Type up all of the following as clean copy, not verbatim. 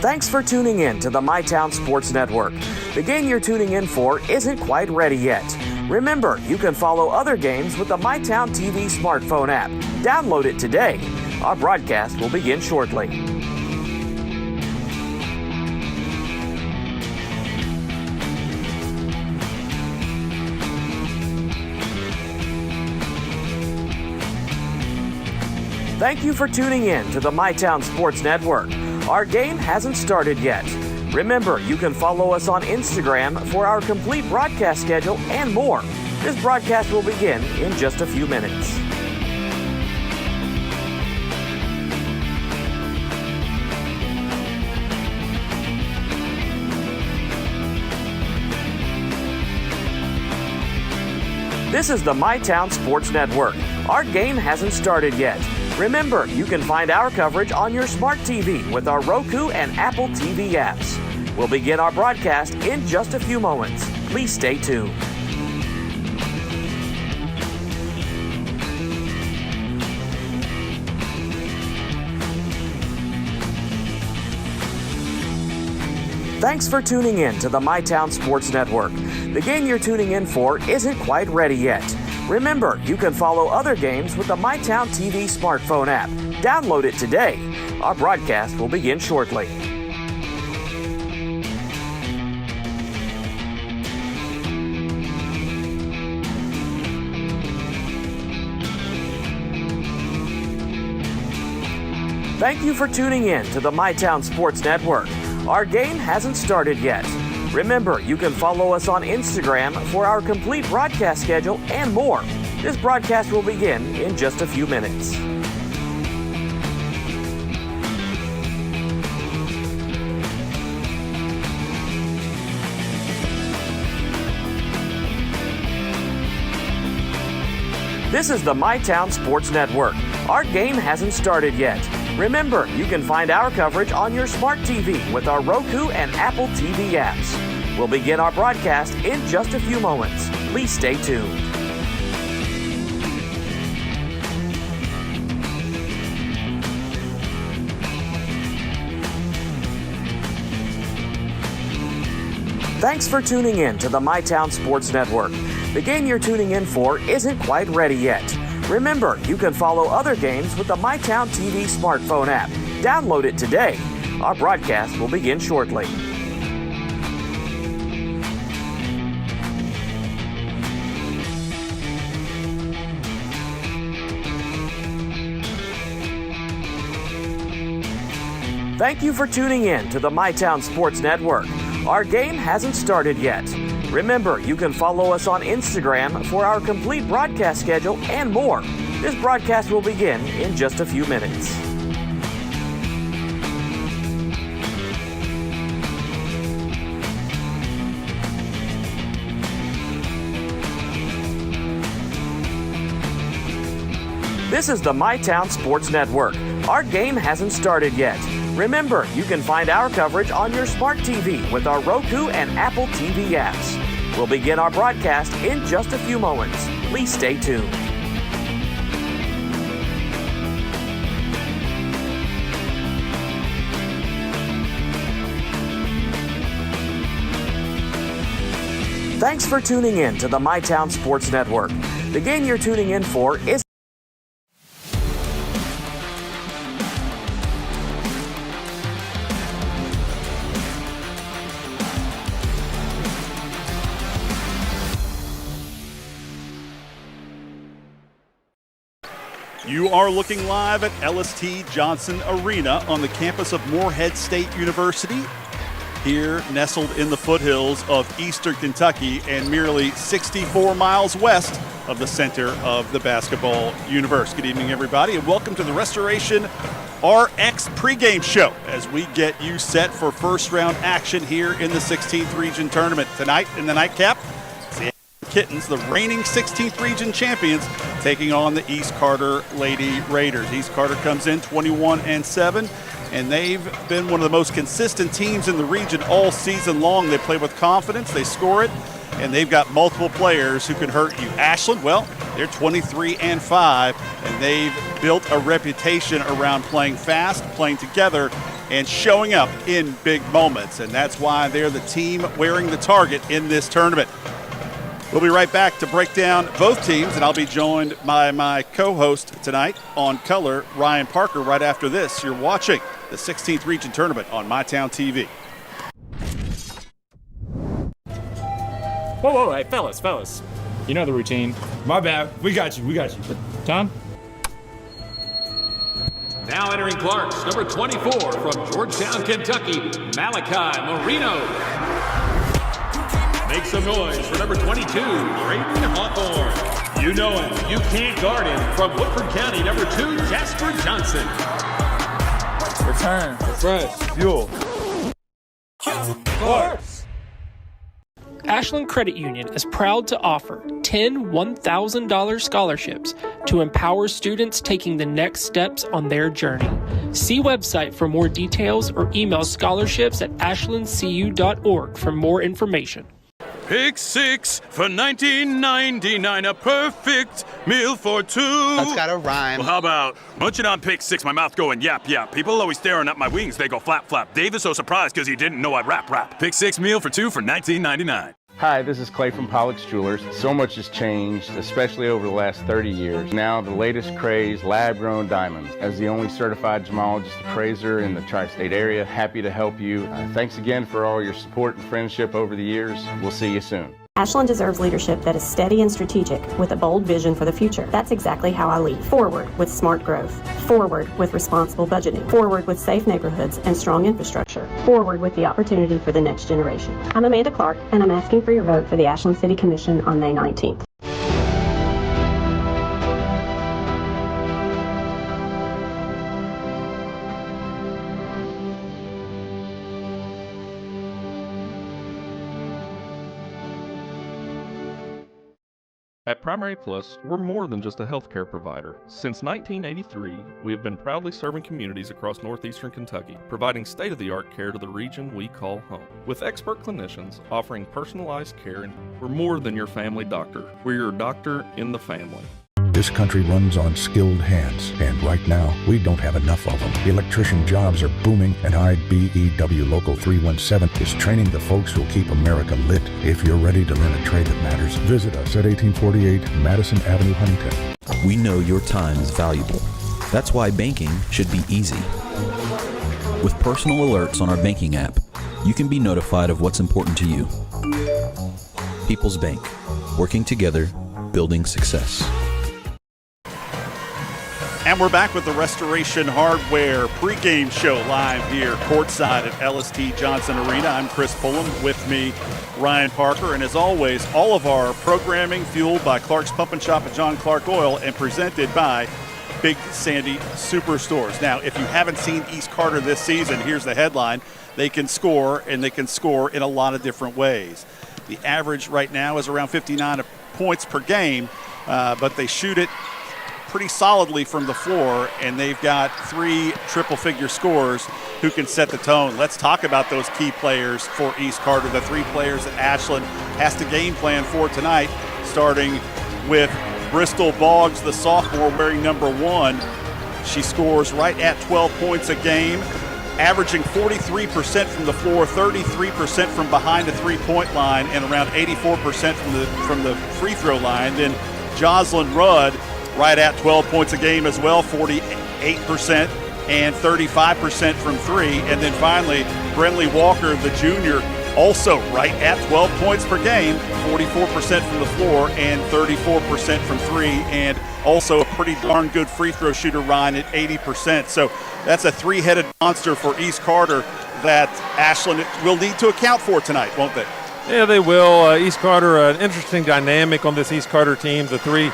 Thanks for tuning in to the MyTown Sports Network. The game you're tuning in for isn't quite ready yet. Remember, you can follow other games with the MyTown TV smartphone app. Download it today. Our broadcast will begin shortly. Thank you for tuning in to the MyTown Sports Network. Our game hasn't started yet. Remember, you can follow us on Instagram for our complete broadcast schedule and more. This broadcast will begin in just a few minutes. This is the MyTown Sports Network. Our game hasn't started yet. Remember, you can find our coverage on your smart TV with our Roku and Apple TV apps. We'll begin our broadcast in just a few moments. Please stay tuned. Thanks for tuning in to the MyTown Sports Network. The game you're tuning in for isn't quite ready yet. Remember, you can follow other games with the MyTown TV smartphone app. Download it today. Our broadcast will begin shortly. Thank you for tuning in to the MyTown Sports Network. Our game hasn't started yet. Remember, you can follow us on Instagram for our complete broadcast schedule and more. This broadcast will begin in just a few minutes. This is the MyTown Sports Network. Our game hasn't started yet. Remember, you can find our coverage on your smart TV with our Roku and Apple TV apps. We'll begin our broadcast in just a few moments. Please stay tuned. Thanks for tuning in to the MyTown Sports Network. The game you're tuning in for isn't quite ready yet. Remember, you can follow other games with the MyTown TV smartphone app. Download it today. Our broadcast will begin shortly. Thank you for tuning in to the MyTown Sports Network. Our game hasn't started yet. Remember, you can follow us on Instagram for our complete broadcast schedule and more. This broadcast will begin in just a few minutes. This is the MyTown Sports Network. Our game hasn't started yet. Remember, you can find our coverage on your smart TV with our Roku and Apple TV apps. We'll begin our broadcast in just a few moments. Please stay tuned. Thanks for tuning in to the MyTown Sports Network. The game you're tuning in for is You are looking live at LST Johnson Arena on the campus of Morehead State University, here nestled in the foothills of eastern Kentucky and merely 64 miles west of the center of the basketball universe. Good evening, everybody, and welcome to the Restoration RX pregame show as we get you set for first round action here in the 16th region tournament. Tonight in the nightcap, Kittens, the reigning 16th region champions, taking on the East Carter Lady Raiders. East Carter comes in 21-7, and they've been one of the most consistent teams in the region all season long. They play with confidence, they score it, and they've got multiple players who can hurt you. Ashland, well, they're 23-5, and they've built a reputation around playing fast, playing together, and showing up in big moments. And that's why they're the team wearing the target in this tournament. We'll be right back to break down both teams, and I'll be joined by my co-host tonight on color, Ryan Parker, right after this. You're watching the 16th Region Tournament on MyTown TV. Whoa, hey, fellas. You know the routine. My bad. We got you. Tom? Now entering Clarks, number 24 from Georgetown, Kentucky, Malachi Marino. Make some noise for number 22, Drayton Hawthorne. You know him. You can't guard him. From Woodford County, number 2, Jasper Johnson. Return. Refresh. Fuel. Clarks. Ashland Credit Union is proud to offer 10 $1,000 scholarships to empower students taking the next steps on their journey. See website for more details or email scholarships@ashlandcu.org for more information. Pick 6 for $19.99, a perfect meal for two. That's gotta rhyme. Well, how about munching on Pick 6, my mouth going yap, yap. People always staring at my wings, they go flap, flap. Dave is so surprised because he didn't know I'd rap. Pick 6 meal for two for $19.99. Hi, this is Clay from Pollock's Jewelers. So much has changed, especially over the last 30 years. Now, the latest craze, lab-grown diamonds. As the only certified gemologist appraiser in the tri-state area, happy to help you. Thanks again for all your support and friendship over the years. We'll see you soon. Ashland deserves leadership that is steady and strategic with a bold vision for the future. That's exactly how I lead. Forward with smart growth. Forward with responsible budgeting. Forward with safe neighborhoods and strong infrastructure. Forward with the opportunity for the next generation. I'm Amanda Clark, and I'm asking for your vote for the Ashland City Commission on May 19th. At Primary Plus, we're more than just a healthcare provider. Since 1983, we have been proudly serving communities across northeastern Kentucky, providing state-of-the-art care to the region we call home. With expert clinicians offering personalized care, we're more than your family doctor. We're your doctor in the family. This country runs on skilled hands, and right now, we don't have enough of them. Electrician jobs are booming, and IBEW Local 317 is training the folks who'll keep America lit. If you're ready to learn a trade that matters, visit us at 1848 Madison Avenue, Huntington. We know your time is valuable. That's why banking should be easy. With personal alerts on our banking app, you can be notified of what's important to you. People's Bank, working together, building success. And we're back with the Restoration Hardware pregame show live here courtside at LST Johnson Arena. I'm Chris Pullum, with me Ryan Parker, and as always, all of our programming fueled by Clark's Pump and Shop at John Clark Oil and presented by Big Sandy Superstores. Now, if you haven't seen East Carter this season, here's the headline. They can score, and they can score in a lot of different ways. The average right now is around 59 points per game, but they shoot it pretty solidly from the floor, and they've got 3 triple-figure scorers who can set the tone. Let's talk about those key players for East Carter, the 3 players that Ashland has to game plan for tonight, starting with Bristol Boggs, the sophomore, wearing number 1. She scores right at 12 points a game, averaging 43% from the floor, 33% from behind the three-point line, and around 84% from the free throw line. Then Jocelyn Rudd, right at 12 points a game as well, 48% and 35% from 3. And then finally, Brentley Walker, the junior, also right at 12 points per game, 44% from the floor and 34% from 3. And also a pretty darn good free throw shooter, Ryan, at 80%. So that's a 3-headed monster for East Carter that Ashland will need to account for tonight, won't they? Yeah, they will. East Carter, an interesting dynamic on this East Carter team. The 3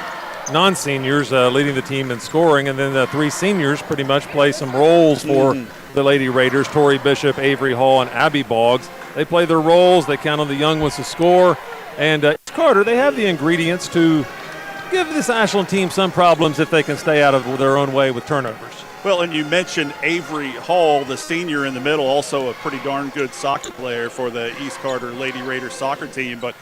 non-seniors leading the team in scoring, and then the 3 seniors pretty much play some roles for the Lady Raiders. Tori Bishop, Avery Hall, and Abby Boggs. They play their roles. They count on the young ones to score. And East Carter, they have the ingredients to give this Ashland team some problems if they can stay out of their own way with turnovers. Well, and you mentioned Avery Hall, the senior in the middle, also a pretty darn good soccer player for the East Carter Lady Raiders soccer team. But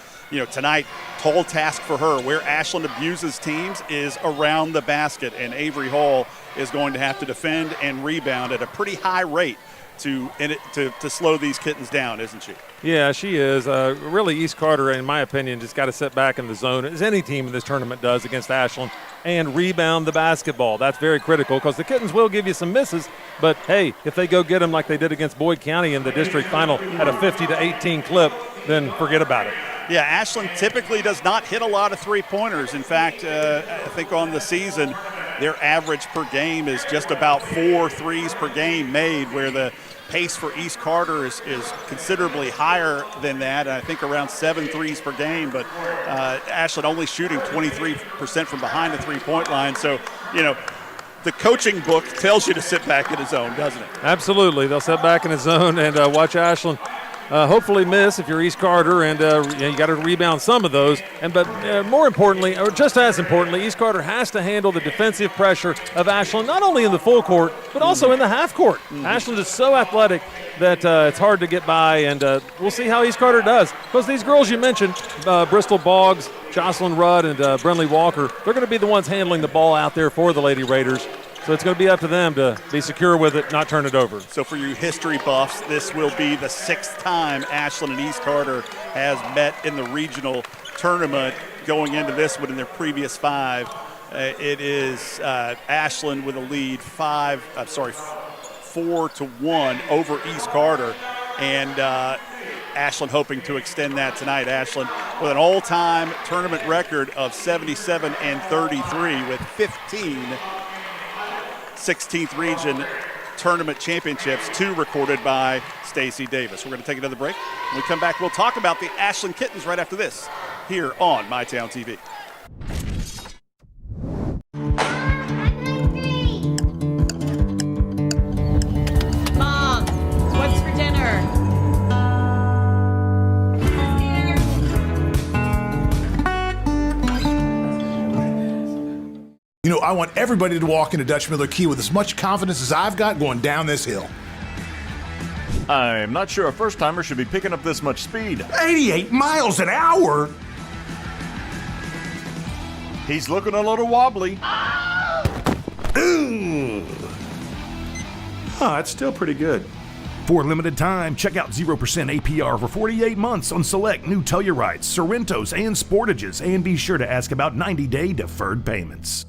tonight, tall task for her. Where Ashland abuses teams is around the basket, and Avery Hall is going to have to defend and rebound at a pretty high rate to slow these Kittens down, isn't she? Yeah, she is. Really, East Carter, in my opinion, just got to sit back in the zone, as any team in this tournament does against Ashland, and rebound the basketball. That's very critical because the Kittens will give you some misses, but, hey, if they go get them like they did against Boyd County in the district final at a 50-18 clip, then forget about it. Yeah, Ashland typically does not hit a lot of three-pointers. In fact, I think on the season, their average per game is just about 4 threes per game made, where the pace for East Carter is considerably higher than that. I think around 7 threes per game, but Ashland only shooting 23% from behind the three-point line. So, the coaching book tells you to sit back in the zone, doesn't it? Absolutely. They'll sit back in the zone and watch Ashland hopefully miss if you're East Carter, and you got to rebound some of those. But more importantly, or just as importantly, East Carter has to handle the defensive pressure of Ashland, not only in the full court, but also in the half court. Ashland is so athletic that it's hard to get by, and we'll see how East Carter does. Because these girls you mentioned, Bristol Boggs, Jocelyn Rudd, and Brenley Walker, they're going to be the ones handling the ball out there for the Lady Raiders. So it's going to be up to them to be secure with it, not turn it over. So for you history buffs, this will be the 6th time Ashland and East Carter has met in the regional tournament. Going into this one in their previous 5, it is Ashland with a lead 4-1 over East Carter, and Ashland hoping to extend that tonight. Ashland with an all-time tournament record of 77-33 with 15 16th region tournament championships, 2 recorded by Stacey Davis. We're going to take another break. When we come back, we'll talk about the Ashland Kittens right after this here on MyTown TV. Mom, what's for dinner? I want everybody to walk into Dutch Miller Key with as much confidence as I've got going down this hill. I'm not sure a first-timer should be picking up this much speed. 88 miles an hour? He's looking a little wobbly. Ooh. That's still pretty good. For a limited time, check out 0% APR for 48 months on select new Tellurides, Sorrentos, and Sportages, and be sure to ask about 90-day deferred payments.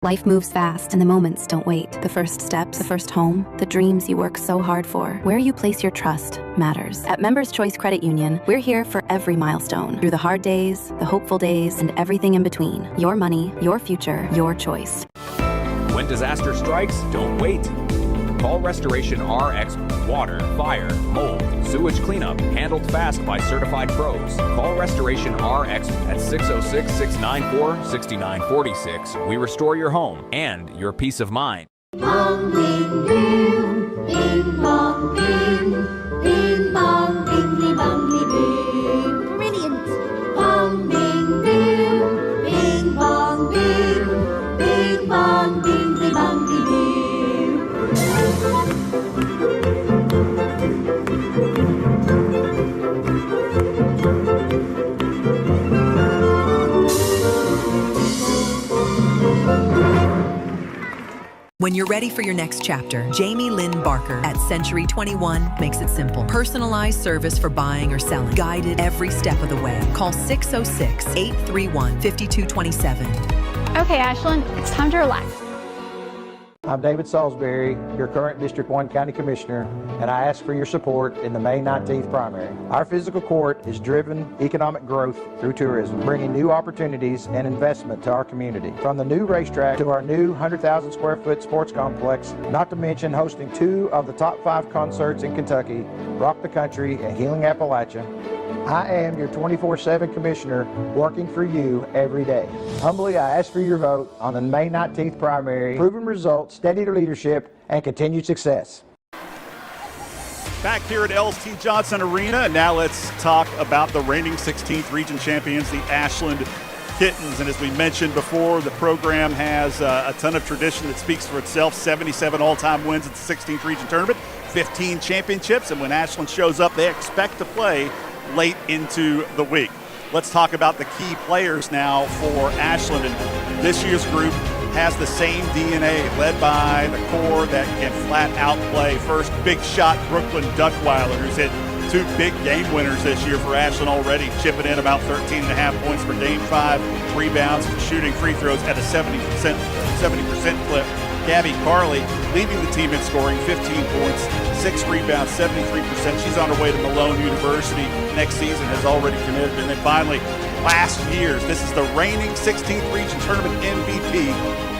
Life moves fast and the moments don't wait. The first steps, the first home, the dreams you work so hard for. Where you place your trust matters. At Members Choice Credit Union, we're here for every milestone. Through the hard days, the hopeful days, and everything in between. Your money, your future, your choice. When disaster strikes, don't wait. Call Restoration RX. Water, fire, mold, sewage cleanup, handled fast by certified pros. Call Restoration RX at 606-694-6946. We restore your home and your peace of mind. Bong, bing, boom, bing, bong, bing, bing, bong, bingly, bongly, bing. Brilliant. Bong, bing, boom, bing, bong, bing, bing, bong, bingly, bongly, bing. When you're ready for your next chapter, Jamie Lynn Barker at Century 21 makes it simple. Personalized service for buying or selling. Guided every step of the way. Call 606-831-5227. Okay, Ashland, it's time to relax. I'm David Salisbury, your current District 1 County Commissioner, and I ask for your support in the May 19th primary. Our physical court is driven economic growth through tourism, bringing new opportunities and investment to our community. From the new racetrack to our new 100,000 square foot sports complex, not to mention hosting 2 of the top 5 concerts in Kentucky, Rock the Country and Healing Appalachia. I am your 24/7 commissioner working for you every day. Humbly, I ask for your vote on the May 19th primary. Proven results, steady leadership, and continued success. Back here at LST Johnson Arena, and now let's talk about the reigning 16th region champions, the Ashland Kittens. And as we mentioned before, the program has a ton of tradition that speaks for itself. 77 all-time wins at the 16th region tournament, 15 championships, and when Ashland shows up, they expect to play late into the week. Let's talk about the key players now for Ashland. And this year's group has the same DNA, led by the core that can flat out play. First, big shot Brooklyn Duckweiler, who's hit 2 big game winners this year for Ashland already, chipping in about 13.5 points per game, 5 rebounds, shooting free throws at a 70% clip. Gabby Carley leading the team in scoring, 15 points, 6 rebounds, 73%. She's on her way to Malone University next season, has already committed. And then finally, last year's, this is the reigning 16th region tournament MVP,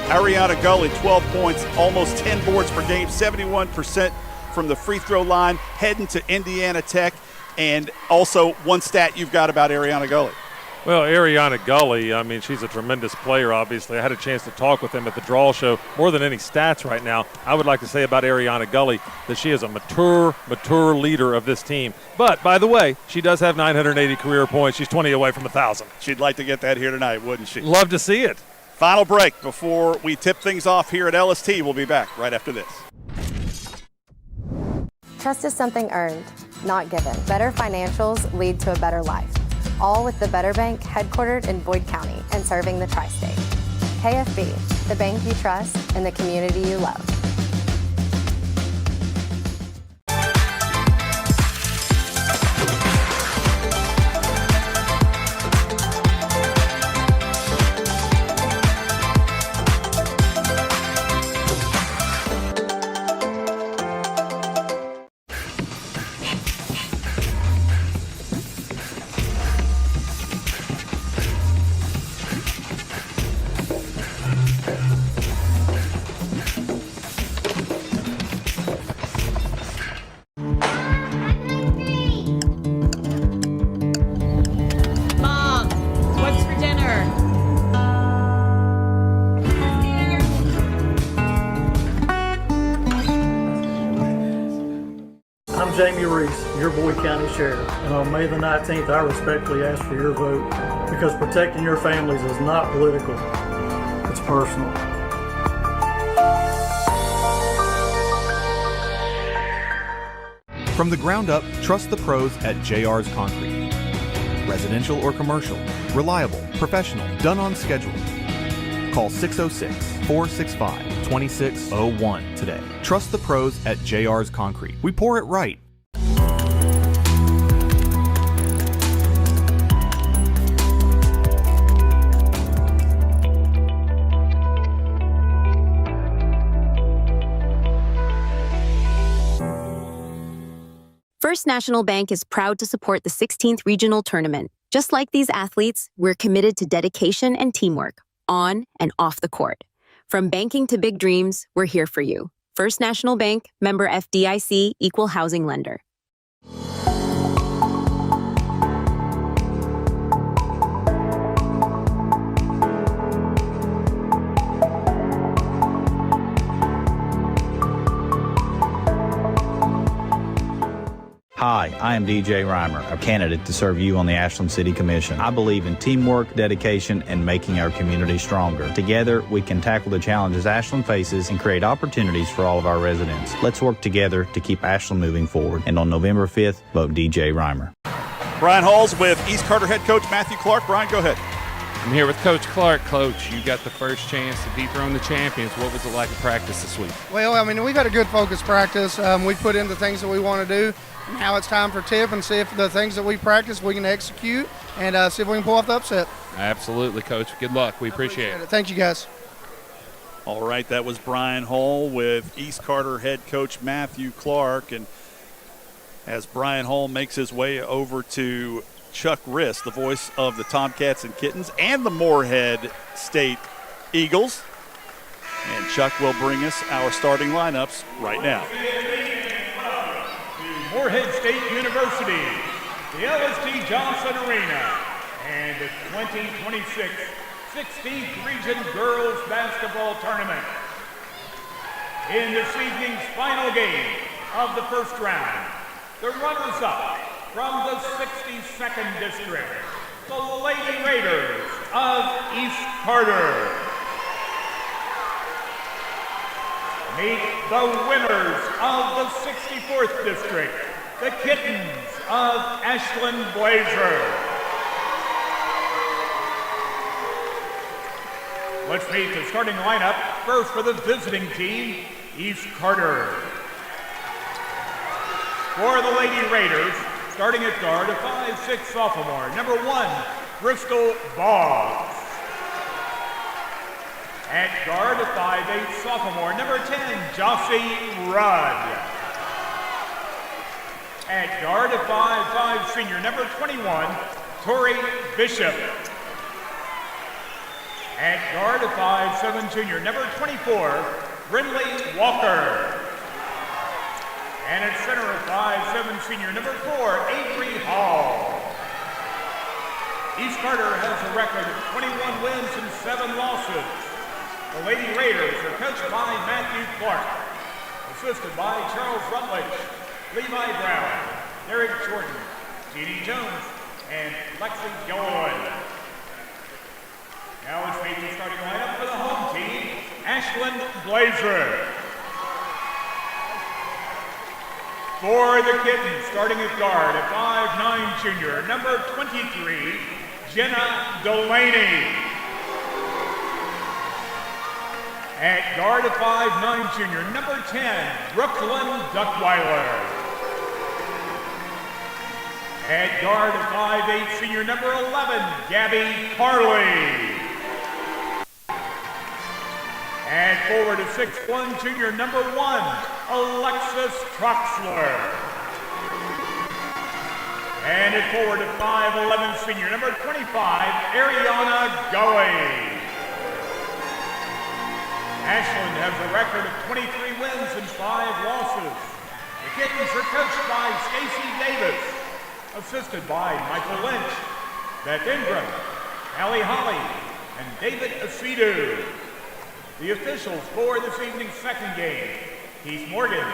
Ariana Gully, 12 points, almost 10 boards per game, 71% from the free throw line, heading to Indiana Tech. And also one stat you've got about Ariana Gully. Well, Ariana Gully, I mean, she's a tremendous player, obviously. I had a chance to talk with him at the draw show. More than any stats right now, I would like to say about Ariana Gully that she is a mature leader of this team. But, by the way, she does have 980 career points. She's 20 away from 1,000. She'd like to get that here tonight, wouldn't she? Love to see it. Final break before we tip things off here at LST. We'll be back right after this. Trust is something earned, not given. Better financials lead to a better life. All with the Better Bank, headquartered in Boyd County and serving the tri-state. KFB, the bank you trust and the community you love. Jamie Reese, your Boyd County Sheriff, and on May the 19th, I respectfully ask for your vote because protecting your families is not political, it's personal. From the ground up, trust the pros at JR's Concrete. Residential or commercial, reliable, professional, done on schedule. Call 606-465-2601 today. Trust the pros at JR's Concrete. We pour it right. First National Bank is proud to support the 16th Regional Tournament. Just like these athletes, we're committed to dedication and teamwork, on and off the court. From banking to big dreams, we're here for you. First National Bank, member FDIC, equal housing lender. Hi, I am DJ Reimer, a candidate to serve you on the Ashland City Commission. I believe in teamwork, dedication, and making our community stronger. Together, we can tackle the challenges Ashland faces and create opportunities for all of our residents. Let's work together to keep Ashland moving forward. And on November 5th, vote DJ Reimer. Brian Halls with East Carter head coach Matthew Clark. Brian, go ahead. I'm here with Coach Clark. Coach, you got the first chance to dethrone the champions. What was it like in practice this week? Well, I mean, we've had a good focused practice. We put in the things that we want to do. Now it's time for tip and see if the things that we practice we can execute and see if we can pull off the upset. Absolutely, Coach. Good luck. We appreciate it. Thank you, guys. All right, that was Brian Hall with East Carter head coach Matthew Clark. And as Brian Hall makes his way over to Chuck Riss, the voice of the Tomcats and Kittens and the Moorhead State Eagles. And Chuck will bring us our starting lineups right now. Moorhead State University, the LST Johnson Arena, and the 2026 16th Region Girls Basketball Tournament. In this evening's final game of the first round, the runners-up from the 62nd District, the Lady Raiders of East Carter. Meet the winners of the 64th District, the Kittens of Ashland Blazer. Let's meet the starting lineup. First for the visiting team, East Carter. For the Lady Raiders, starting at guard, a 5'6" sophomore, number 1, Bristol Boggs. At guard, a 5'8" sophomore, number 10, Jossie Rudd. At guard, a 5'5" senior, number 21, Tori Bishop. At guard, a 5'7" junior, number 24, Brindley Walker. And at center, a 5'7" senior, number 4, Avery Hall. East Carter has a record of 21 wins and 7 losses. The Lady Raiders are coached by Matthew Clark, assisted by Charles Rutledge, Levi Brown, Derek Jordan, Jeannie Jones, and Lexi Gilroy. Now let's meet the starting lineup for the home team, Ashland Blazer. For the Kittens, starting at guard, a 5'9" junior, number 23, Jenna Delaney. At guard, a 5'9" junior, number 10, Brooklyn Duckweiler. At guard, a 5'8" senior, number 11, Gabby Carley. And forward, a 6'1" junior, number 1, Alexis Troxler. And at forward, a 5'11" senior, number 25, Ariana Gully. Ashland has a record of 23 wins and 5 losses. The Kittens are coached by Stacy Davis, assisted by Michael Lynch, Beth Ingram, Allie Holly, and David Asidu. The officials for this evening's second game, Keith Morgan,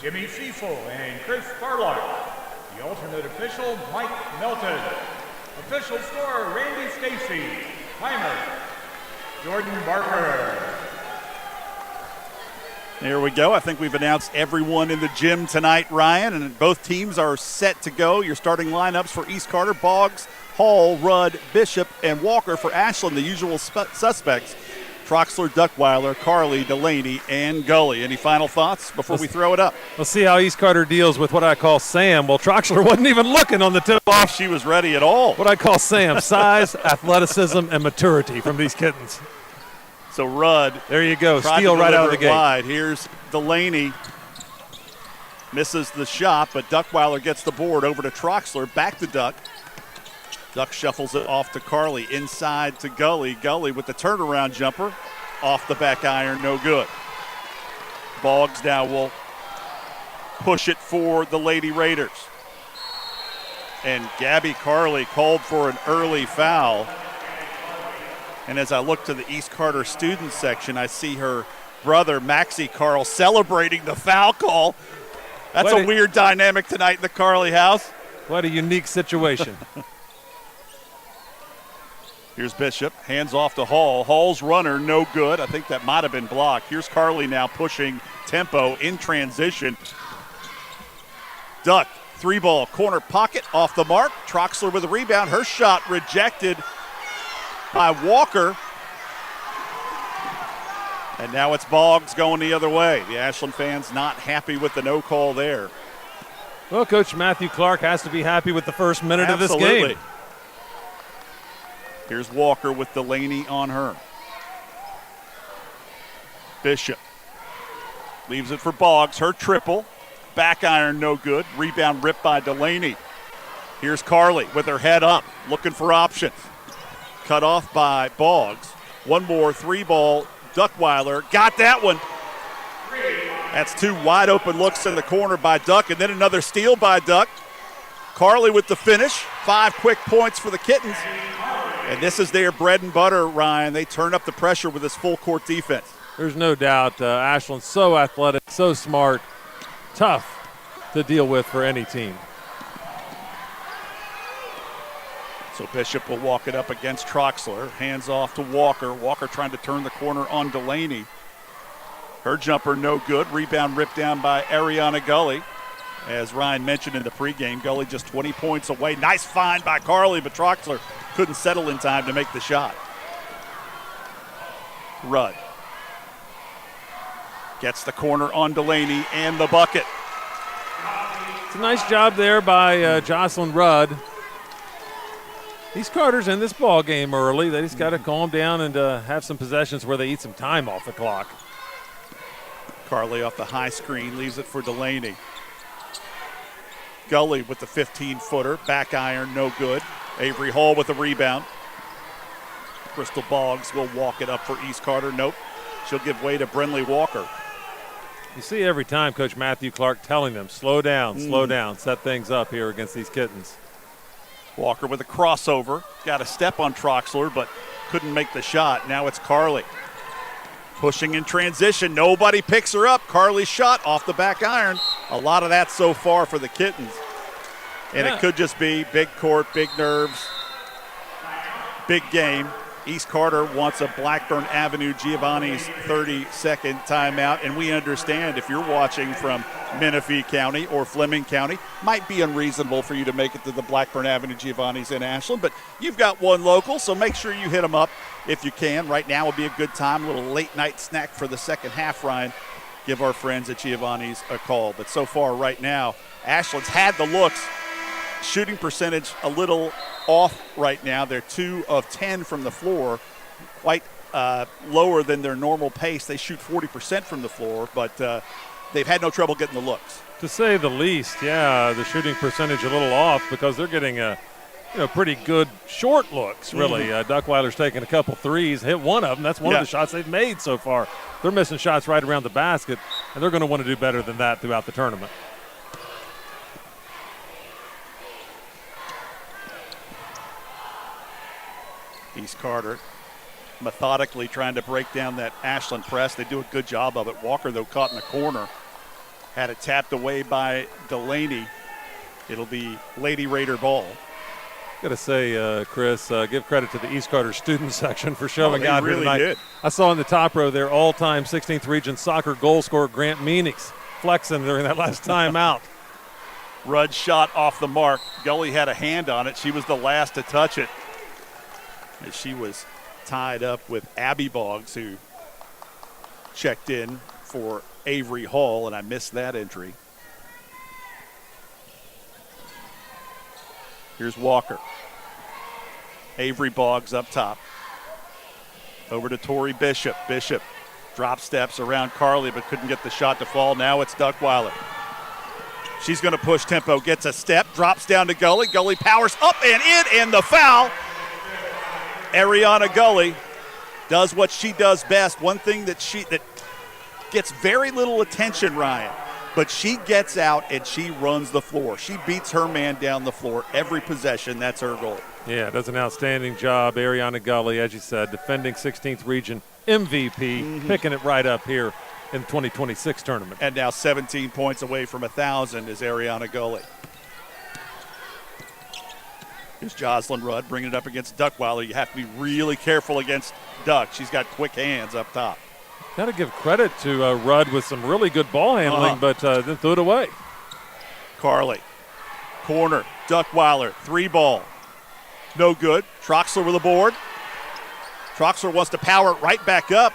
Jimmy Cecil, and Chris Farlock. The alternate official, Mike Melton. Official scorer, Randy Stacy. Timer, Jordan Barker. There we go. I think we've announced everyone in the gym tonight, Ryan, and both teams are set to go. Your starting lineups for East Carter, Boggs, Hall, Rudd, Bishop, and Walker. For Ashland, the usual suspects, Troxler, Duckweiler, Carley, Delaney, and Gully. Any final thoughts before we throw it up? We'll see how East Carter deals with what I call Sam. Well, Troxler wasn't even looking on the tip-off. She was ready at all. What I call Sam, size, athleticism, and maturity from these Kittens. So Rudd. There you go. Steal right out of the gate. Wide. Here's Delaney. Misses the shot, but Duckweiler gets the board over to Troxler. Back to Duck. Duck shuffles it off to Carley. Inside to Gully. Gully with the turnaround jumper. Off the back iron. No good. Boggs now will push it for the Lady Raiders. And Gabby Carley called for an early foul. And as I look to the East Carter student section, I see her brother, Maxie Carl, celebrating the foul call. That's a weird dynamic tonight in the Carley house. What a unique situation. Here's Bishop, hands off to Hall. Hall's runner, no good. I think that might have been blocked. Here's Carley now pushing tempo in transition. Duck, 3-ball, corner pocket, off the mark. Troxler with a rebound. Her shot rejected by Walker. And now it's Boggs going the other way. The Ashland fans not happy with the no call there. Well, Coach Matthew Clark has to be happy with the first minute of this game. Here's Walker with Delaney on her. Bishop leaves it for Boggs. Her triple. Back iron, no good. Rebound ripped by Delaney. Here's Carley with her head up, looking for options. Cut off by Boggs. One more 3-ball. Duckweiler got that one. That's 2 wide open looks in the corner by Duck, and then another steal by Duck. Carley with the finish. 5 quick points for the Kittens. And this is their bread and butter, Ryan. They turn up the pressure with this full court defense. There's no doubt Ashland's so athletic, so smart, tough to deal with for any team. So Bishop will walk it up against Troxler. Hands off to Walker. Walker trying to turn the corner on Delaney. Her jumper no good. Rebound ripped down by Ariana Gully. As Ryan mentioned in the pregame, Gully just 20 points away. Nice find by Carley, but Troxler couldn't settle in time to make the shot. Rudd gets the corner on Delaney and the bucket. It's a nice job there by Jocelyn Rudd. East Carter's in this ball game early. They just got to calm down and have some possessions where they eat some time off the clock. Carly off the high screen, leaves it for Delaney. Gully with the 15-footer, back iron, no good. Avery Hall with the rebound. Crystal Boggs will walk it up for East Carter. Nope, she'll give way to Brinley Walker. You see every time Coach Matthew Clark telling them, slow down, set things up here against these Kittens. Walker with a crossover. Got a step on Troxler, but couldn't make the shot. Now it's Carly. Pushing in transition. Nobody picks her up. Carly's shot off the back iron. A lot of that so far for the Kittens. And it could just be big court, big nerves, big game. East Carter wants a Blackburn Avenue Giovanni's 30-second timeout. And we understand if you're watching from Menifee County or Fleming County, might be unreasonable for you to make it to the Blackburn Avenue Giovanni's in Ashland, but you've got one local, so make sure you hit them up if you can. Right now will be a good time, a little late night snack for the second half, Ryan. Give our friends at Giovanni's a call. But so far right now, Ashland's had the looks. Shooting percentage a little off right now. They're 2 of 10 from the floor, quite lower than their normal pace. They shoot 40% from the floor, but they've had no trouble getting the looks. To say the least, yeah, the shooting percentage a little off because they're getting pretty good short looks, really. Duckweiler's taken a couple threes, hit one of them. That's one of the shots they've made so far. They're missing shots right around the basket, and they're going to want to do better than that throughout the tournament. East Carter methodically trying to break down that Ashland press. They do a good job of it. Walker, though, caught in the corner. Had it tapped away by Delaney. It'll be Lady Raider ball. Got to say, Chris, give credit to the East Carter student section for showing out really here tonight. Did. I saw in the top row there all-time 16th region soccer goal scorer Grant Meanix flexing during that last timeout. Rudd shot off the mark. Gully had a hand on it. She was the last to touch it. As she was tied up with Abby Boggs, who checked in for Avery Hall, and I missed that entry. Here's Walker. Avery Boggs up top. Over to Tori Bishop. Bishop drop steps around Carly, but couldn't get the shot to fall. Now it's Duckweiler. She's going to push tempo, gets a step, drops down to Gully. Gully powers up and in, and the foul. Ariana Gully does what she does best. One thing that gets very little attention, Ryan, but she gets out and she runs the floor. She beats her man down the floor every possession. That's her goal. Yeah, does an outstanding job. Ariana Gully, as you said, defending 16th region MVP, picking it right up here in the 2026 tournament. And now 17 points away from 1,000 is Ariana Gully. Here's Jocelyn Rudd bringing it up against Duckweiler. You have to be really careful against Duck. She's got quick hands up top. Got to give credit to Rudd with some really good ball handling, but then threw it away. Carly, corner, Duckweiler, 3-ball. No good. Troxler with a board. Troxler wants to power it right back up.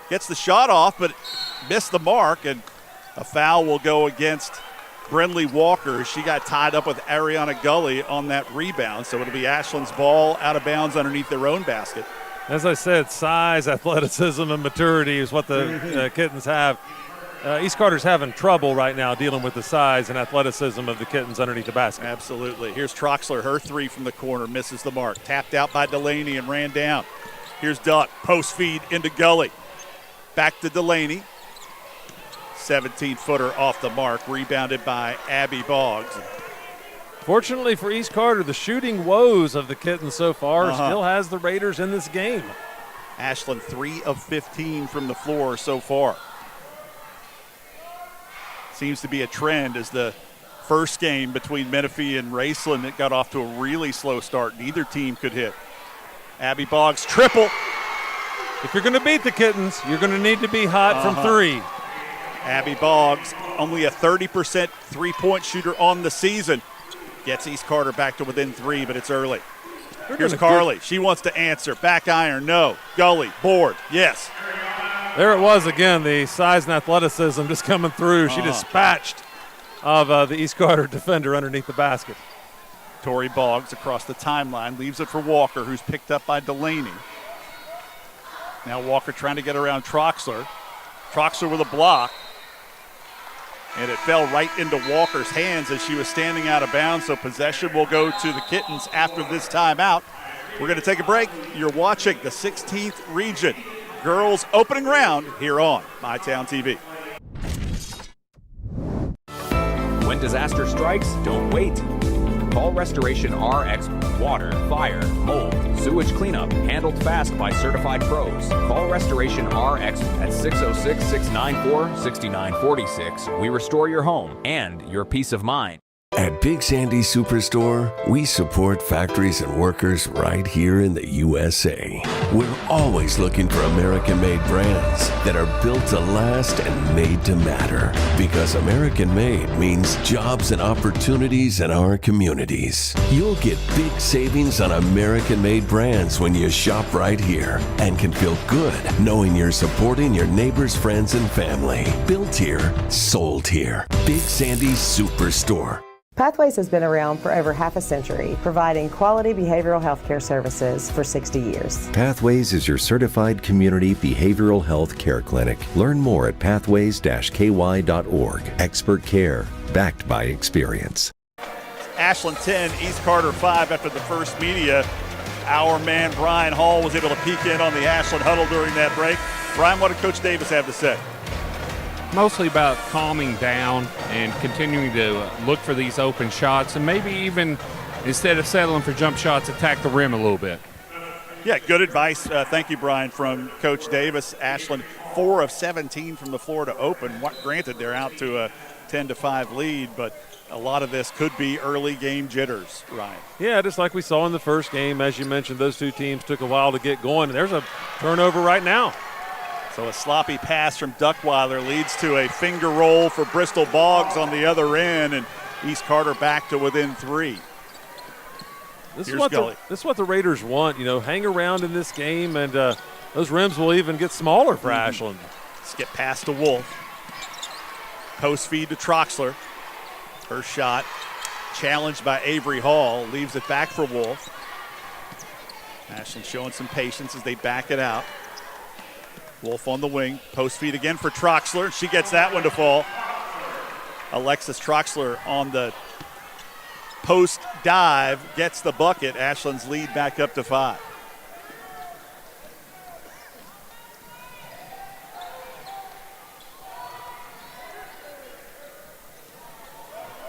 Gets the shot off, but missed the mark, and a foul will go against Brinley Walker. She got tied up with Ariana Gully on that rebound, so it'll be Ashland's ball out of bounds underneath their own basket. As I said, size, athleticism, and maturity is what the Kittens have. East Carter's having trouble right now dealing with the size and athleticism of the Kittens underneath the basket. Absolutely. Here's Troxler, her 3 from the corner, misses the mark. Tapped out by Delaney and ran down. Here's Duck, post feed into Gully. Back to Delaney. 17-footer off the mark, rebounded by Abby Boggs. Fortunately for East Carter, the shooting woes of the Kittens so far still has the Raiders in this game. Ashland 3 of 15 from the floor so far. Seems to be a trend as the first game between Menifee and Raceland that got off to a really slow start. Neither team could hit. Abby Boggs triple. If you're going to beat the Kittens, you're going to need to be hot from 3. Abby Boggs, only a 30% three-point shooter on the season. Gets East Carter back to within 3, but it's early. Here's Carly. She wants to answer. Back iron, no. Gully, board, yes. There it was again, the size and athleticism just coming through. She dispatched of the East Carter defender underneath the basket. Tori Boggs across the timeline, leaves it for Walker, who's picked up by Delaney. Now Walker trying to get around Troxler. Troxler with a block. And it fell right into Walker's hands as she was standing out of bounds, so possession will go to the Kittens after this timeout. We're going to take a break. You're watching the 16th Region Girls Opening Round here on MyTown TV. When disaster strikes, don't wait. Call Restoration RX Water, Fire, Mold, Sewage Cleanup, handled fast by certified pros. Call Restoration RX at 606-694-6946. We restore your home and your peace of mind. At Big Sandy Superstore, we support factories and workers right here in the USA. We're always looking for American-made brands that are built to last and made to matter. Because American-made means jobs and opportunities in our communities. You'll get big savings on American-made brands when you shop right here and can feel good knowing you're supporting your neighbors, friends, and family. Built here, sold here. Big Sandy Superstore. Pathways has been around for over half a century, providing quality behavioral health care services for 60 years. Pathways is your certified community behavioral health care clinic. Learn more at pathways-ky.org. Expert care, backed by experience. Ashland 10, East Carter 5 after the first media. Our man Brian Hall was able to peek in on the Ashland huddle during that break. Brian, what did Coach Davis have to say? Mostly about calming down and continuing to look for these open shots, and maybe even, instead of settling for jump shots, attack the rim a little bit. Yeah, good advice. Thank you, Brian, from Coach Davis. Ashland 4 of 17 from the floor to open. Granted, they're out to a 10-5 lead, but a lot of this could be early game jitters, Ryan. Yeah, just like we saw in the first game. As you mentioned, those two teams took a while to get going. There's a turnover right now. So a sloppy pass from Duckweiler leads to a finger roll for Bristol Boggs on the other end, and East Carter back to within 3. This is what the Raiders want, hang around in this game, and those rims will even get smaller for Ashland. Let's get past to Wolf. Post feed to Troxler. Her shot challenged by Avery Hall, leaves it back for Wolf. Ashland showing some patience as they back it out. Wolf on the wing, post feed again for Troxler. She gets that one to fall. Alexis Troxler on the post dive, gets the bucket. Ashland's lead back up to 5.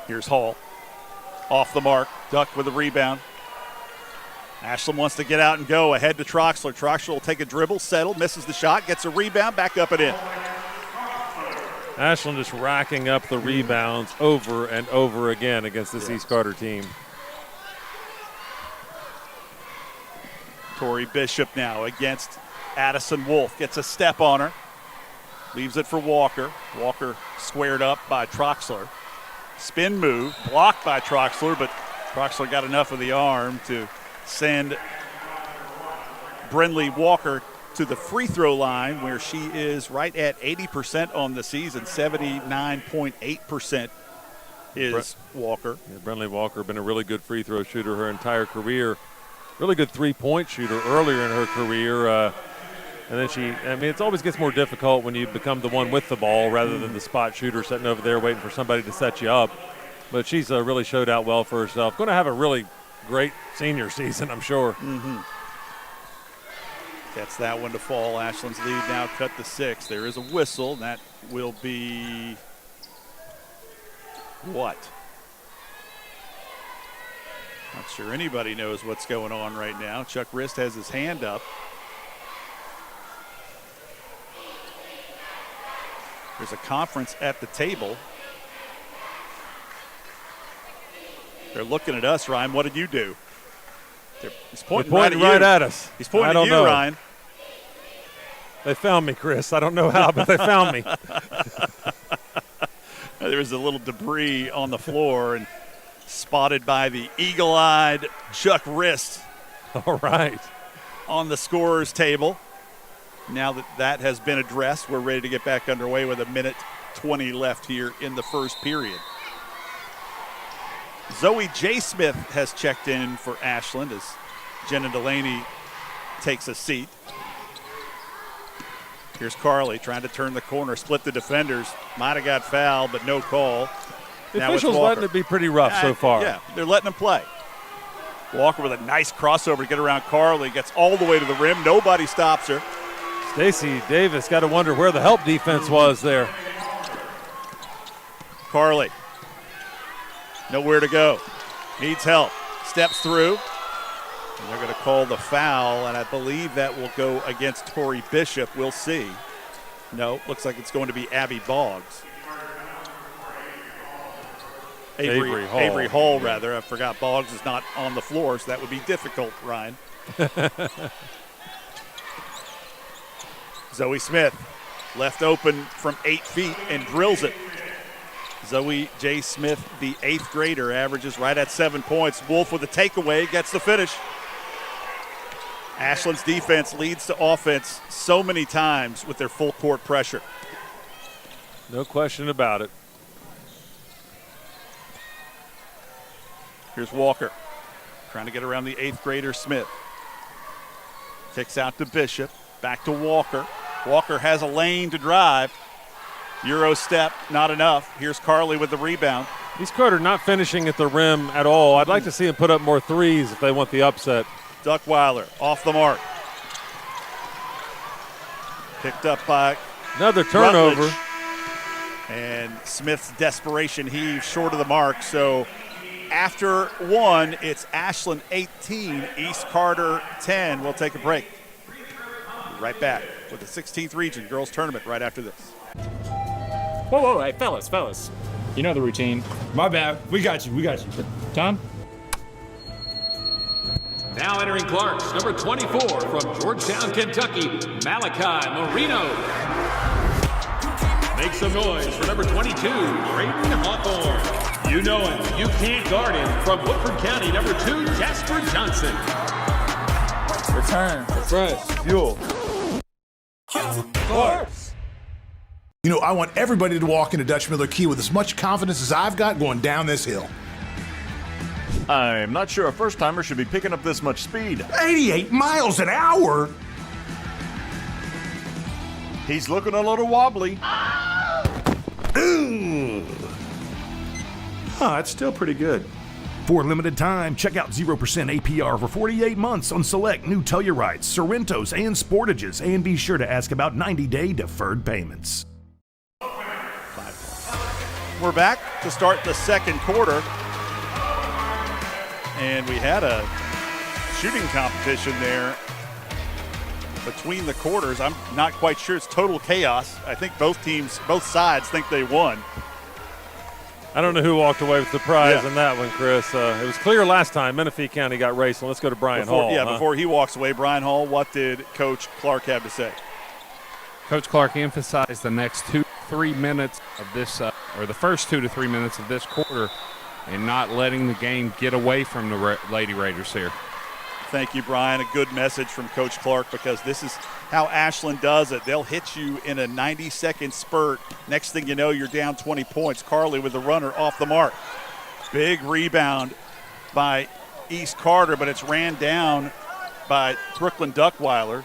Here's Hall, off the mark, Duck with a rebound. Ashland wants to get out and go, ahead to Troxler. Troxler will take a dribble, settle, misses the shot, gets a rebound, back up and in. Ashland just racking up the rebounds over and over again against this East Carter team. Tori Bishop now against Addison Wolf, gets a step on her, leaves it for Walker. Walker squared up by Troxler. Spin move, blocked by Troxler, but Troxler got enough of the arm to send Brinley Walker to the free throw line, where she is right at 80% on the season. 79.8% is Walker. Yeah, Brinley Walker been a really good free throw shooter her entire career. Really good three-point shooter earlier in her career. And then it always gets more difficult when you become the one with the ball rather than the spot shooter sitting over there waiting for somebody to set you up. But she's really showed out well for herself. Going to have a really great senior season, I'm sure. Gets that one to fall. Ashland's lead now cut to 6. There is a whistle. That will be what? Not sure anybody knows what's going on right now. Chuck Rist has his hand up. There's a conference at the table. They're looking at us, Ryan. What did you do? He's pointing right at us. He's pointing at you, know. Ryan. They found me, Chris. I don't know how, but they found me. There was a little debris on the floor, and spotted by the eagle-eyed Chuck Rist. All right. On the scorer's table. Now that has been addressed, we're ready to get back underway with 1:20 left here in the first period. Zoe J. Smith has checked in for Ashland as Jenna Delaney takes a seat. Here's Carly trying to turn the corner, split the defenders. Might have got fouled, but no call. The officials letting it be pretty rough so far. Yeah, they're letting them play. Walker with a nice crossover to get around Carly. Gets all the way to the rim. Nobody stops her. Stacey Davis got to wonder where the help defense was there. Carly. Nowhere to go. Needs help. Steps through. And they're going to call the foul, and I believe that will go against Tori Bishop. We'll see. No, looks like it's going to be Abby Boggs. Avery Hall, rather. I forgot Boggs is not on the floor, so that would be difficult, Ryan. Zoe Smith left open from 8 feet and drills it. Zoe J. Smith, the 8th grader, averages right at 7 points. Wolf with a takeaway, gets the finish. Ashland's defense leads to offense so many times with their full court pressure. No question about it. Here's Walker trying to get around the 8th grader Smith. Kicks out to Bishop, back to Walker. Walker has a lane to drive. Euro step, not enough. Here's Carly with the rebound. East Carter not finishing at the rim at all. I'd like to see him put up more threes if they want the upset. Duckweiler off the mark. Picked up by another turnover. Rutledge. And Smith's desperation heave short of the mark. So after one, it's Ashland 18, East Carter 10. We'll take a break. Right back with the 16th Region Girls Tournament right after this. Whoa, hey, fellas. You know the routine. My bad. We got you. Tom? Now entering Clarks, number 24 from Georgetown, Kentucky, Malachi Marino. Make some noise for number 22, Braden Hawthorne. You know him, you can't guard him. From Woodford County, number 2, Jasper Johnson. Return, refresh, fuel. Clarks. You know, I want everybody to walk into Dutch Miller Key with as much confidence as I've got going down this hill. I'm not sure a first-timer should be picking up this much speed. 88 miles an hour? He's looking a little wobbly. It's still pretty good. For a limited time, check out 0% APR for 48 months on select new Tellurites, Sorrentos, and Sportages, and be sure to ask about 90-day deferred payments. We're back to start the second quarter. And we had a shooting competition there between the quarters. I'm not quite sure. It's total chaos. I think both sides think they won. I don't know who walked away with the prize in that one, Chris. It was clear last time Menifee County got racing. Let's go to Brian Hall. Yeah, before he walks away, Brian Hall, what did Coach Clark have to say? Coach Clark emphasized the next 2-3 minutes of this, or the first 2 to 3 minutes of this quarter, and not letting the game get away from the Lady Raiders here. Thank you, Brian. A good message from Coach Clark, because this is how Ashland does it. They'll hit you in a 90-second spurt. Next thing you know, you're down 20 points. Carly with the runner off the mark. Big rebound by East Carter, but it's ran down by Brooklyn Duckweiler.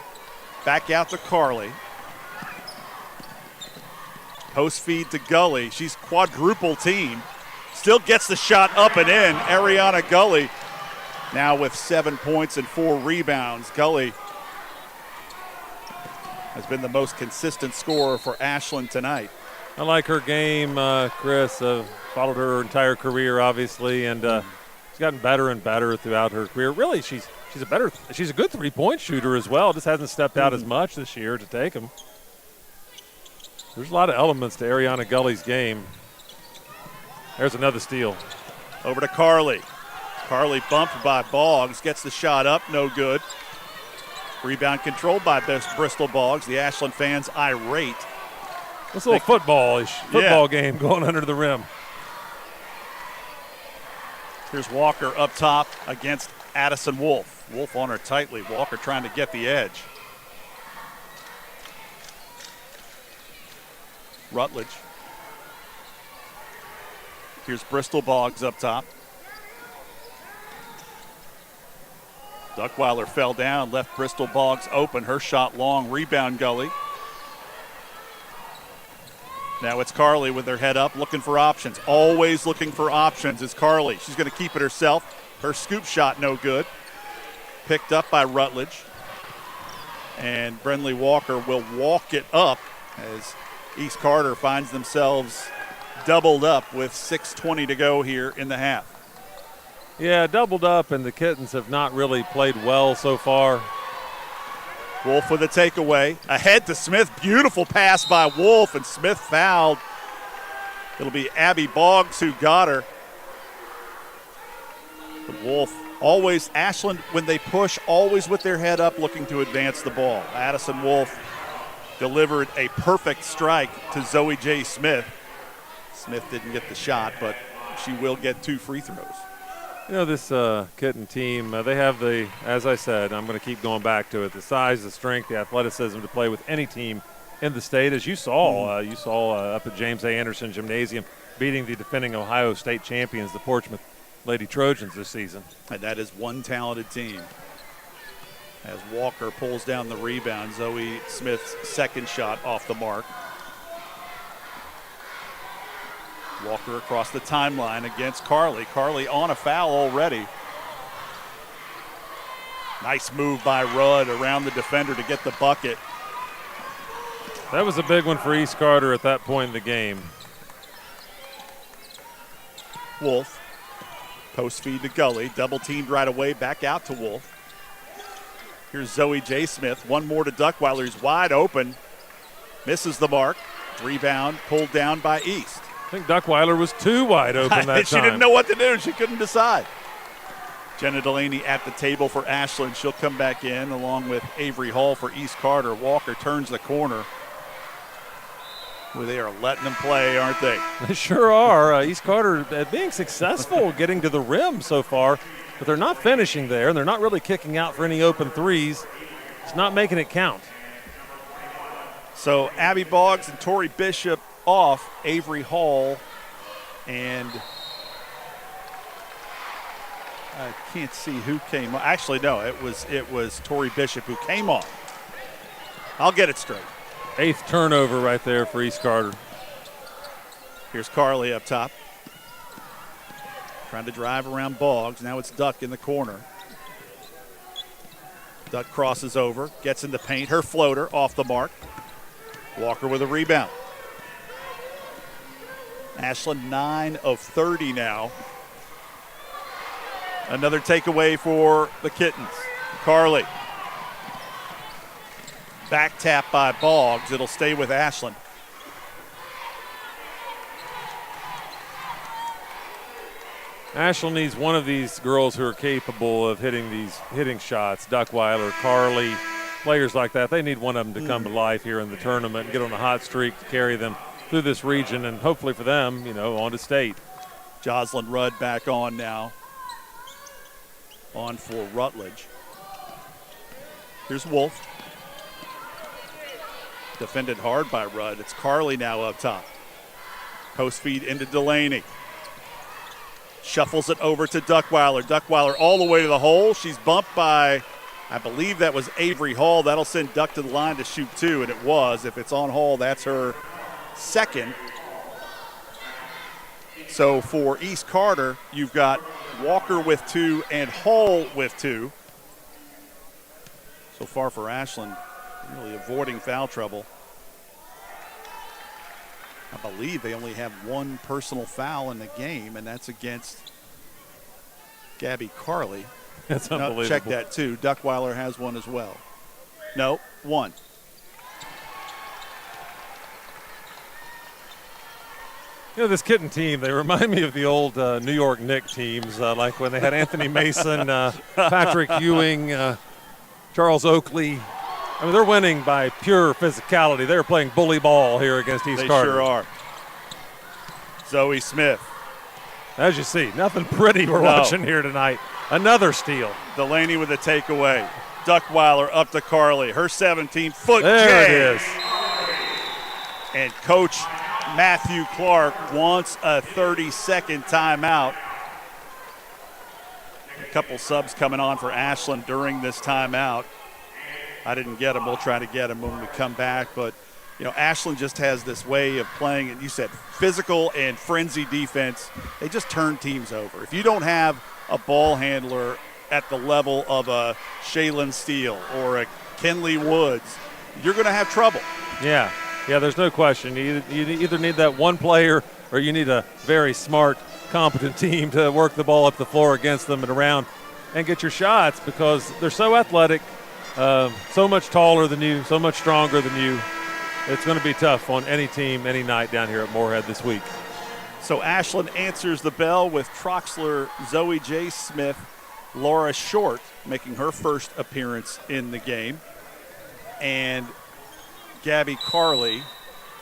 Back out to Carly. Post feed to Gully. She's quadruple team. Still gets the shot up and in. Ariana Gully now with 7 points and 4 rebounds. Gully has been the most consistent scorer for Ashland tonight. I like her game, Chris. Followed her entire career, obviously, and she's gotten better and better throughout her career. Really, she's a good three-point shooter as well. Just hasn't stepped out as much this year to take them. There's a lot of elements to Ariana Gully's game. There's another steal. Over to Carly. Carly bumped by Boggs, gets the shot up, no good. Rebound controlled by Bristol Boggs. The Ashland fans irate. This little football game going under the rim. Here's Walker up top against Addison Wolf. Wolf on her tightly. Walker trying to get the edge. Rutledge. Here's Bristol Boggs up top. Duckweiler fell down, left Bristol Boggs open. Her shot long, rebound Gully. Now it's Carly with her head up, looking for options. Always looking for options is Carly. She's going to keep it herself. Her scoop shot no good. Picked up by Rutledge. And Brenly Walker will walk it up as East Carter finds themselves doubled up with 6:20 to go here in the half. Yeah, doubled up, and the Kittens have not really played well so far. Wolf with a takeaway. Ahead to Smith. Beautiful pass by Wolf, and Smith fouled. It'll be Abby Boggs who got her. But Wolf always, Ashland, when they push, always with their head up looking to advance the ball. Addison Wolf delivered a perfect strike to Zoe J. Smith. Smith didn't get the shot, but she will get 2 free throws. You know, this Kitten team, they have the, as I said, I'm going to keep going back to it, the size, the strength, the athleticism to play with any team in the state. As you saw, up at James A. Anderson Gymnasium, beating the defending Ohio State champions, the Portsmouth Lady Trojans this season. And that is one talented team. As Walker pulls down the rebound, Zoe Smith's second shot off the mark. Walker across the timeline against Carly. Carly on a foul already. Nice move by Rudd around the defender to get the bucket. That was a big one for East Carter at that point in the game. Wolf, post feed to Gully, double teamed right away, back out to Wolf. Here's Zoe J. Smith, one more to Duckweiler, he's wide open, misses the mark. Rebound pulled down by East. I think Duckweiler was too wide open that time. She didn't know what to do. She couldn't decide. Jenna Delaney at the table for Ashland. She'll come back in along with Avery Hall for East Carter. Walker turns the corner. Well, they are letting them play, aren't they? They sure are. East Carter being successful getting to the rim so far, but they're not finishing there, and they're not really kicking out for any open threes. It's not making it count. So Abby Boggs and Tori Bishop off, Avery Hall, and I can't see who came on. Actually, no, it was Tori Bishop who came on. I'll get it straight. 8th turnover right there for East Carter. Here's Carly up top. Trying to drive around Boggs. Now it's Duck in the corner. Duck crosses over, gets into paint. Her floater off the mark. Walker with a rebound. Ashland 9 of 30 now. Another takeaway for the Kittens. Carly. Back tap by Boggs. It'll stay with Ashland. Ashland needs one of these girls who are capable of hitting shots. Duckweiler, Carly, players like that. They need one of them to come to life here in the tournament and get on a hot streak to carry them through this region and hopefully for them, on to state. Jocelyn Rudd back on now. On for Rutledge. Here's Wolf. Defended hard by Rudd. It's Carly now up top. Post feed into Delaney. Shuffles it over to Duckweiler. Duckweiler all the way to the hole. She's bumped by, I believe that was Avery Hall. That'll send Duck to the line to shoot 2, and it was. If it's on Hall, that's her second. So for East Carter, you've got Walker with 2 and Hall with 2. So far for Ashland, really avoiding foul trouble. I believe they only have one personal foul in the game, and that's against Gabby Carly. That's unbelievable. Check that too. Duckweiler has one as well. No, one. This Kitten team, they remind me of the old New York Knicks teams, like when they had Anthony Mason, Patrick Ewing, Charles Oakley. I mean, they're winning by pure physicality. They're playing bully ball here against East Carter. They sure are. Zoe Smith. As you see, nothing pretty we're watching here tonight. Another steal. Delaney with the takeaway. Duckweiler up to Carly. Her 17-foot There it is. And Coach Matthew Clark wants a 30-second timeout. A couple subs coming on for Ashland during this timeout. I didn't get them. We'll try to get them when we come back. But, Ashland just has this way of playing, and you said physical and frenzy defense. They just turn teams over. If you don't have a ball handler at the level of a Shaylin Steele or a Kenley Woods, you're going to have trouble. Yeah, there's no question. You either need that one player or you need a very smart, competent team to work the ball up the floor against them and around and get your shots, because they're so athletic, so much taller than you, so much stronger than you. It's going to be tough on any team, any night down here at Moorhead this week. So Ashland answers the bell with Troxler, Zoe J. Smith, Laura Short making her first appearance in the game, and Gabby Carly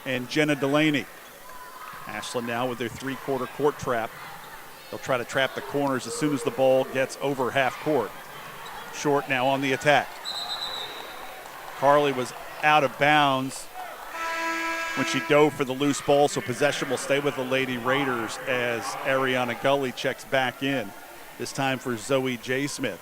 and Jenna Delaney. Ashland now with their three-quarter court trap. They'll try to trap the corners as soon as the ball gets over half court. Short now on the attack. Carly was out of bounds when she dove for the loose ball, so possession will stay with the Lady Raiders as Ariana Gully checks back in, this time for Zoe J. Smith.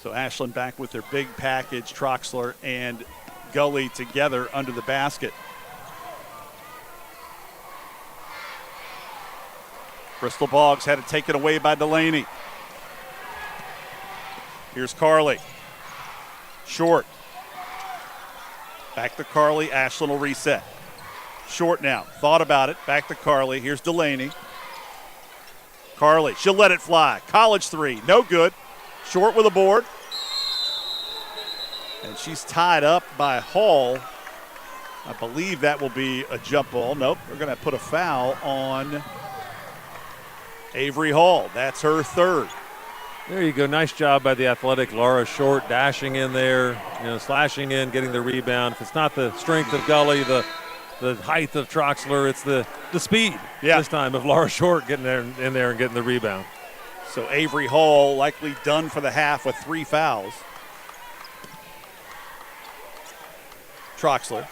So Ashland back with their big package, Troxler and Gully together under the basket. Bristol Boggs had it taken away by Delaney. Here's Carly. Short. Back to Carly. Ashland will reset. Short now. Thought about it. Back to Carly. Here's Delaney. Carly. She'll let it fly. College three. No good. Short with a board. And she's tied up by Hall. I believe that will be a jump ball. Nope. They're going to put a foul on Avery Hall. That's her third. There you go. Nice job by the athletic Laura Short, dashing in there, slashing in, getting the rebound. If it's not the strength of Gully, the height of Troxler, it's the speed this time of Laura Short getting in there and getting the rebound. So Avery Hall likely done for the half with 3 fouls. Troxler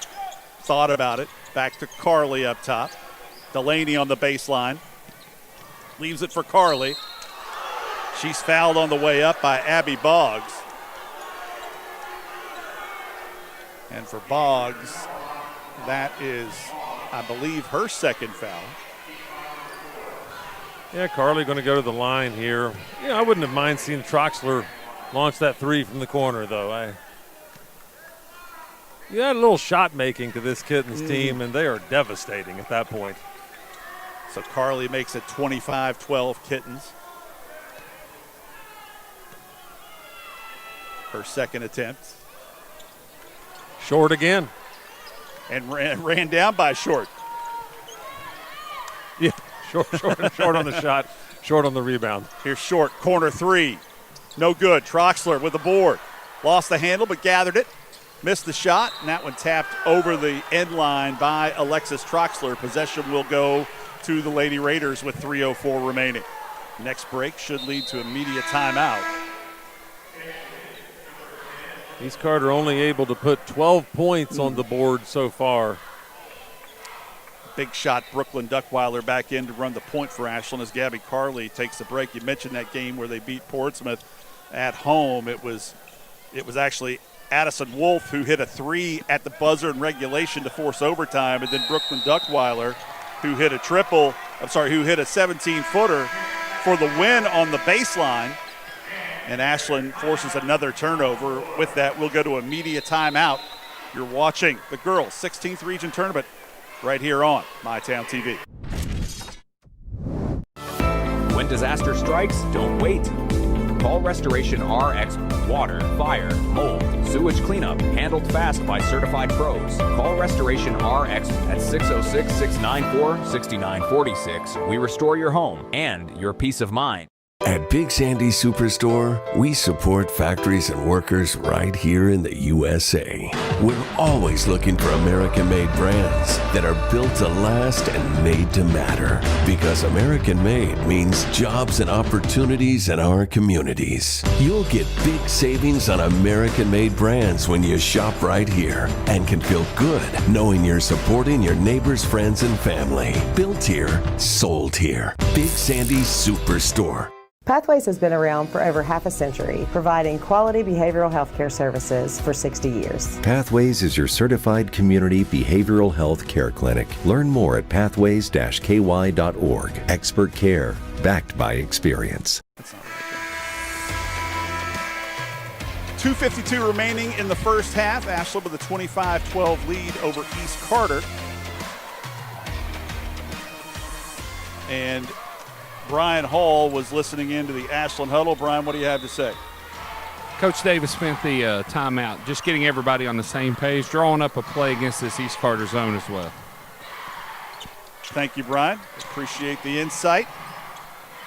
thought about it. Back to Carly up top. Delaney on the baseline. Leaves it for Carly. She's fouled on the way up by Abby Boggs. And for Boggs, that is, I believe, her second foul. Yeah, Carly going to go to the line here. Yeah, I wouldn't have mind seeing Troxler launch that three from the corner, though. You had a little shot making to this Kittens team, and they are devastating at that point. So Carly makes it 25-12 Kittens. Her second attempt. Short again. And ran down by Short. Yeah, short on the shot, short on the rebound. Here's Short, corner three. No good. Troxler with the board. Lost the handle, but gathered it. Missed the shot, and that one tapped over the end line by Alexis Troxler. Possession will go to the Lady Raiders with 3:04 remaining. Next break should lead to immediate timeout. East Carter only able to put 12 points on the board so far. Big shot, Brooklyn Duckweiler back in to run the point for Ashland as Gabby Carly takes the break. You mentioned that game where they beat Portsmouth at home. It was actually Addison Wolf who hit a three at the buzzer in regulation to force overtime, and then Brooklyn Duckweiler who hit a 17-footer for the win on the baseline. And Ashland forces another turnover. With that, we'll go to immediate timeout. You're watching the girls' 16th region tournament right here on MyTown TV. When disaster strikes, don't wait. Call Restoration RX Water, Fire, Mold, Sewage Cleanup, handled fast by certified pros. Call Restoration RX at 606-694-6946. We restore your home and your peace of mind. At Big Sandy Superstore, we support factories and workers right here in the USA. We're always looking for American-made brands that are built to last and made to matter. Because American-made means jobs and opportunities in our communities. You'll get big savings on American-made brands when you shop right here and can feel good knowing you're supporting your neighbors, friends, and family. Built here, sold here. Big Sandy Superstore. Pathways has been around for over half a century, providing quality behavioral health care services for 60 years. Pathways is your certified community behavioral health care clinic. Learn more at pathways-ky.org. Expert care, backed by experience. 2:52 remaining in the first half. Ashland with a 25-12 lead over East Carter. And Brian Hall was listening into the Ashland huddle. Brian, what do you have to say? Coach Davis spent the timeout just getting everybody on the same page, drawing up a play against this East Carter zone as well. Thank you, Brian. Appreciate the insight.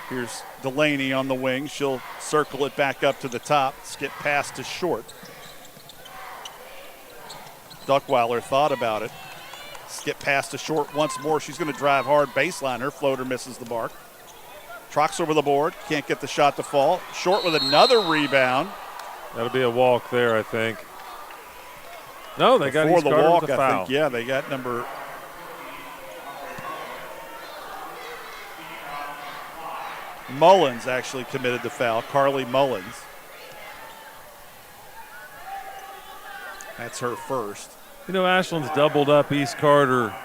Here's Delaney on the wing. She'll circle it back up to the top. Skip pass to short. Duckweiler thought about it. Skip pass to short once more. She's going to drive hard baseline. Her floater misses the mark. Troxler with a board. Can't get the shot to fall. Short with another rebound. That'll be a walk there, I think. No, they got East the Carter walk, with a foul. I think. Yeah, they got number Mullins actually committed the foul. Carly Mullins. That's her first. You know, Ashland's doubled up East Carter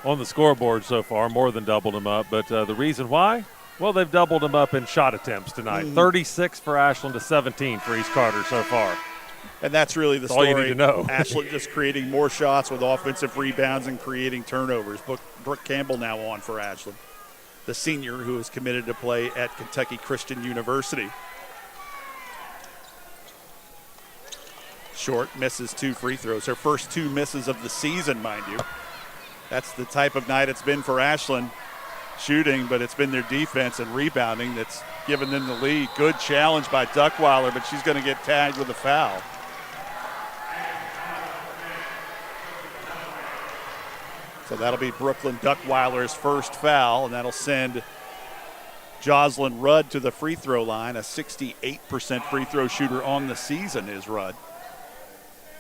on the scoreboard so far, more than doubled them up. But the reason why? Well, they've doubled them up in shot attempts tonight. 36 for Ashland to 17 for East Carter so far. And that's really the that's story. All you need to know. Ashland just creating more shots with offensive rebounds and creating turnovers. Brooke Campbell now on for Ashland, the senior who is committed to play at Kentucky Christian University. Short misses 2 free throws. Her first 2 misses of the season, mind you. That's the type of night it's been for Ashland. Shooting, but it's been their defense and rebounding that's given them the lead. Good challenge by Duckweiler, but she's going to get tagged with a foul. So that'll be Brooklyn Duckweiler's first foul, and that'll send Jocelyn Rudd to the free throw line. A 68% free throw shooter on the season is Rudd.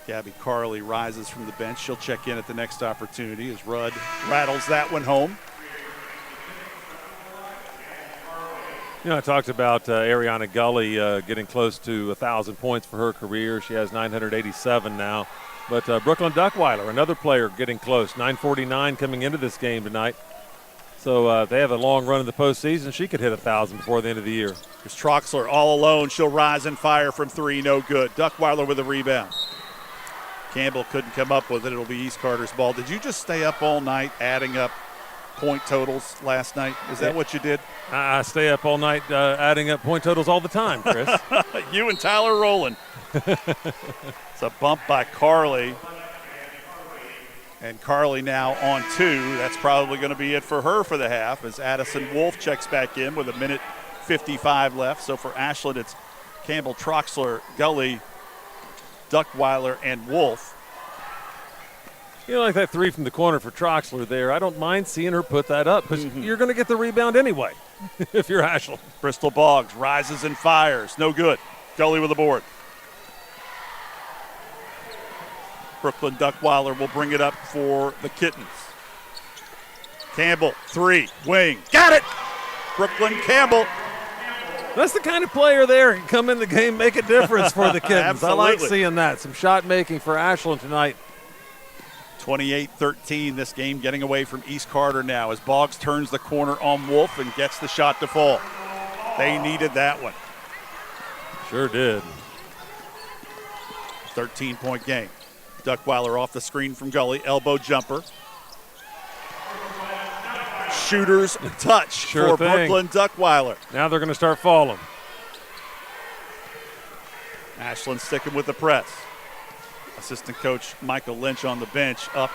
Gabby Carley rises from the bench. She'll check in at the next opportunity as Rudd rattles that one home. You know, I talked about Ariana Gully getting close to 1,000 points for her career. She has 987 now. But Brooklyn Duckweiler, another player getting close, 949 coming into this game tonight. So they have a long run in the postseason. She could hit 1,000 before the end of the year. Here's Troxler all alone. She'll rise and fire from 3, no good. Duckweiler with a rebound. Campbell couldn't come up with it. It'll be East Carter's ball. Did you just stay up all night adding up point totals last night? Is that what you did? I stay up all night adding up point totals all the time, Chris. You and Tyler Rowland. It's a bump by Carly. And Carly now on 2. That's probably going to be it for her for the half as Addison Wolf checks back in with 1:55 left. So for Ashland, it's Campbell, Troxler, Gully, Duckweiler, and Wolf. You know, like that 3 from the corner for Troxler there. I don't mind seeing her put that up because you're going to get the rebound anyway if you're Ashland. Bristol Boggs rises and fires. No good. Gully with the board. Brooklyn Duckweiler will bring it up for the Kittens. Campbell, 3, wing. Got it! Brooklyn Campbell. That's the kind of player there can come in the game, make a difference for the Kittens. I like seeing that. Some shot making for Ashland tonight. 28-13, this game getting away from East Carter now as Boggs turns the corner on Wolf and gets the shot to fall. They needed that one. Sure did. 13-point game. Duckweiler off the screen from Gully, elbow jumper. Shooter's touch for Brooklyn Duckweiler. Now they're going to start falling. Ashland sticking with the press. Assistant coach Michael Lynch on the bench up,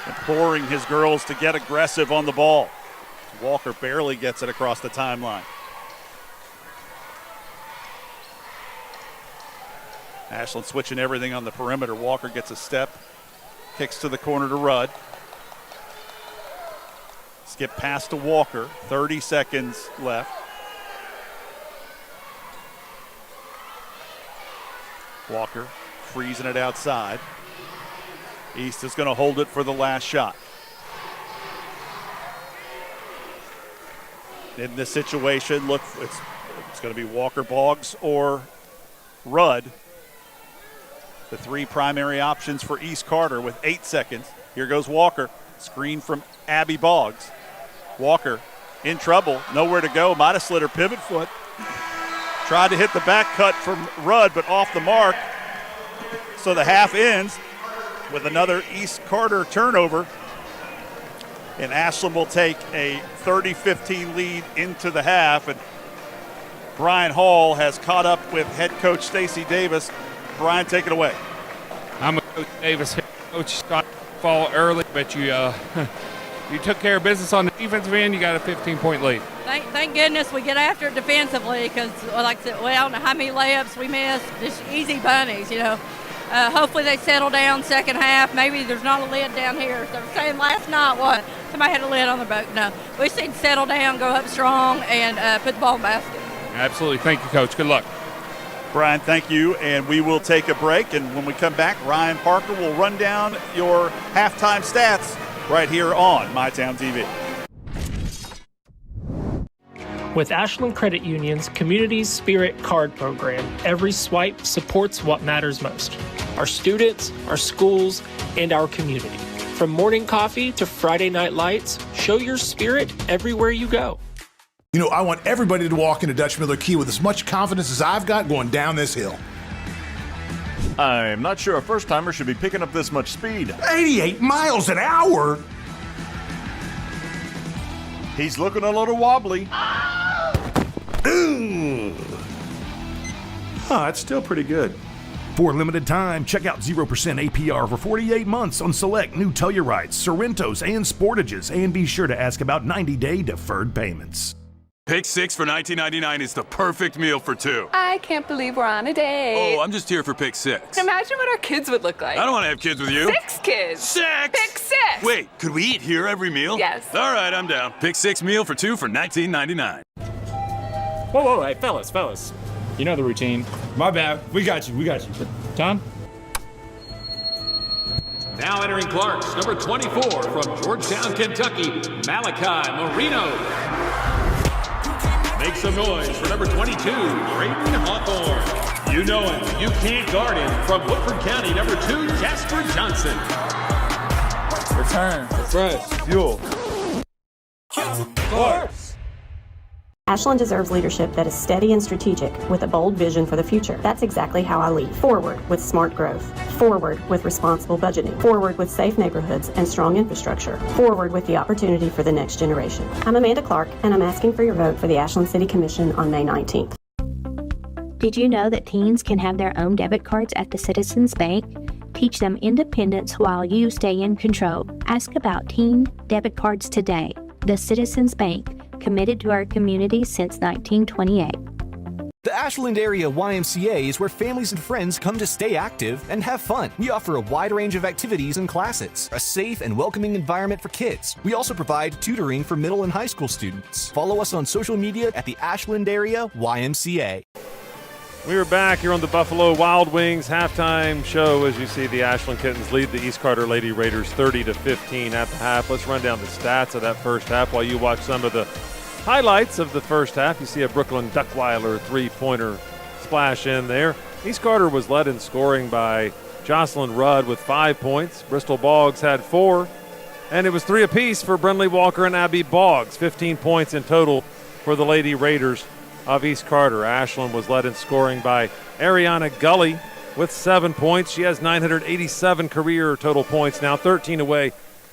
imploring his girls to get aggressive on the ball. Walker barely gets it across the timeline. Ashland switching everything on the perimeter. Walker gets a step, kicks to the corner to Rudd. Skip pass to Walker, 30 seconds left. Walker freezing it outside. East is going to hold it for the last shot. In this situation, look, it's going to be Walker, Boggs, or Rudd. The three primary options for East Carter with 8 seconds. Here goes Walker. Screen from Abby Boggs. Walker in trouble, nowhere to go. Might have slid her pivot foot. Tried to hit the back cut from Rudd, but off the mark. So the half ends with another East Carter turnover. And Ashland will take a 30-15 lead into the half. And Brian Hall has caught up with head coach Stacey Davis. Brian, take it away. I'm a Coach Davis. Coach Scott fall early, but you you took care of business on the defensive end. You got a 15-point lead. Thank goodness we get after it defensively because, like I said, I don't know how many layups we missed. Just easy bunnies, you know. Hopefully they settle down second half. Maybe there's not a lid down here. They were saying last night, what? Somebody had a lid on their boat. No. We just need to settle down, go up strong, and put the ball in the basket. Absolutely. Thank you, Coach. Good luck. Brian, thank you, and we will take a break. And when we come back, Ryan Parker will run down your halftime stats right here on MyTown TV. With Ashland Credit Union's Community Spirit Card Program, every swipe supports what matters most: our students, our schools, and our community. From morning coffee to Friday night lights, show your spirit everywhere you go. You know, I want everybody to walk into Dutch Miller Key with as much confidence as I've got going down this hill. I'm not sure a first-timer should be picking up this much speed. 88 miles an hour? He's looking a little wobbly. It's still pretty good. For a limited time, check out 0% APR for 48 months on select new Tellurites, Sorrentos, and Sportages, and be sure to ask about 90-day deferred payments. Pick 6 for $19.99 is the perfect meal for two. I can't believe we're on a date. Oh, I'm just here for pick 6. Imagine what our kids would look like. I don't want to have kids with you. 6 kids. 6? Pick 6. Wait, could we eat here every meal? Yes. All right, I'm down. Pick 6 meal for two for $19.99. Whoa, hey, fellas. You know the routine. My bad. We got you. Tom? Now entering Clarks, number 24 from Georgetown, Kentucky, Malachi Marino. Make some noise for number 22, Braden Hawthorne. You know him, you can't guard him. From Woodford County, number 2, Jasper Johnson. Return, refresh, fuel. Clarks. Ashland deserves leadership that is steady and strategic with a bold vision for the future. That's exactly how I lead. Forward with smart growth. Forward with responsible budgeting. Forward with safe neighborhoods and strong infrastructure. Forward with the opportunity for the next generation. I'm Amanda Clark, and I'm asking for your vote for the Ashland City Commission on May 19th. Did you know that teens can have their own debit cards at the Citizens Bank? Teach them independence while you stay in control. Ask about teen debit cards today. The Citizens Bank, committed to our community since 1928. The Ashland Area YMCA is where families and friends come to stay active and have fun. We offer a wide range of activities and classes, a safe and welcoming environment for kids. We also provide tutoring for middle and high school students. Follow us on social media at the Ashland Area YMCA. We are back here on the Buffalo Wild Wings halftime show as you see the Ashland Kittens lead the East Carter Lady Raiders 30-15 at the half. Let's run down the stats of that first half while you watch some of the highlights of the first half. You see a Brooklyn Duckweiler three-pointer splash in there. East Carter was led in scoring by Jocelyn Rudd with 5 points. Bristol Boggs had 4. And it was 3 apiece for Brenley Walker and Abby Boggs. 15 points in total for the Lady Raiders of East Carter. Ashland was led in scoring by Ariana Gully with 7 points. She has 987 career total points now, 13 away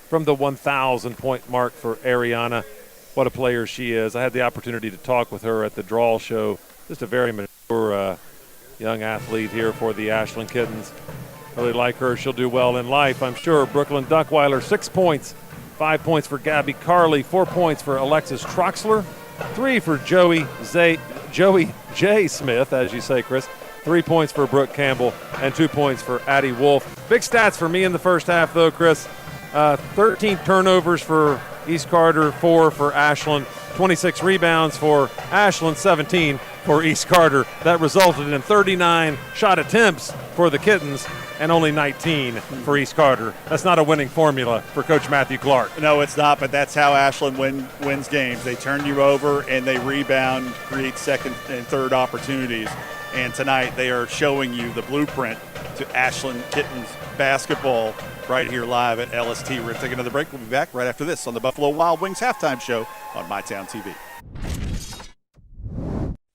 from the 1,000-point mark for Ariana. What a player she is. I had the opportunity to talk with her at the Draw Show. Just a very mature young athlete here for the Ashland Kittens. Really like her. She'll do well in life, I'm sure. Brooklyn Duckweiler, 6 points. 5 points for Gabby Carley. 4 points for Alexis Troxler. 3 for Joey J. Smith, as you say, Chris. 3 points for Brooke Campbell, and 2 points for Addie Wolf. Big stats for me in the first half, though, Chris. 13 turnovers for East Carter, 4 for Ashland, 26 rebounds for Ashland, 17 for East Carter. That resulted in 39 shot attempts for the Kittens and only 19 for East Carter. That's not a winning formula for Coach Matthew Clark. No, it's not, but that's how Ashland wins games. They turn you over and they rebound, create second and third opportunities. And tonight they are showing you the blueprint to Ashland Kittens basketball right here live at LST. We're going to take another break. We'll be back right after this on the Buffalo Wild Wings halftime show on MyTown TV.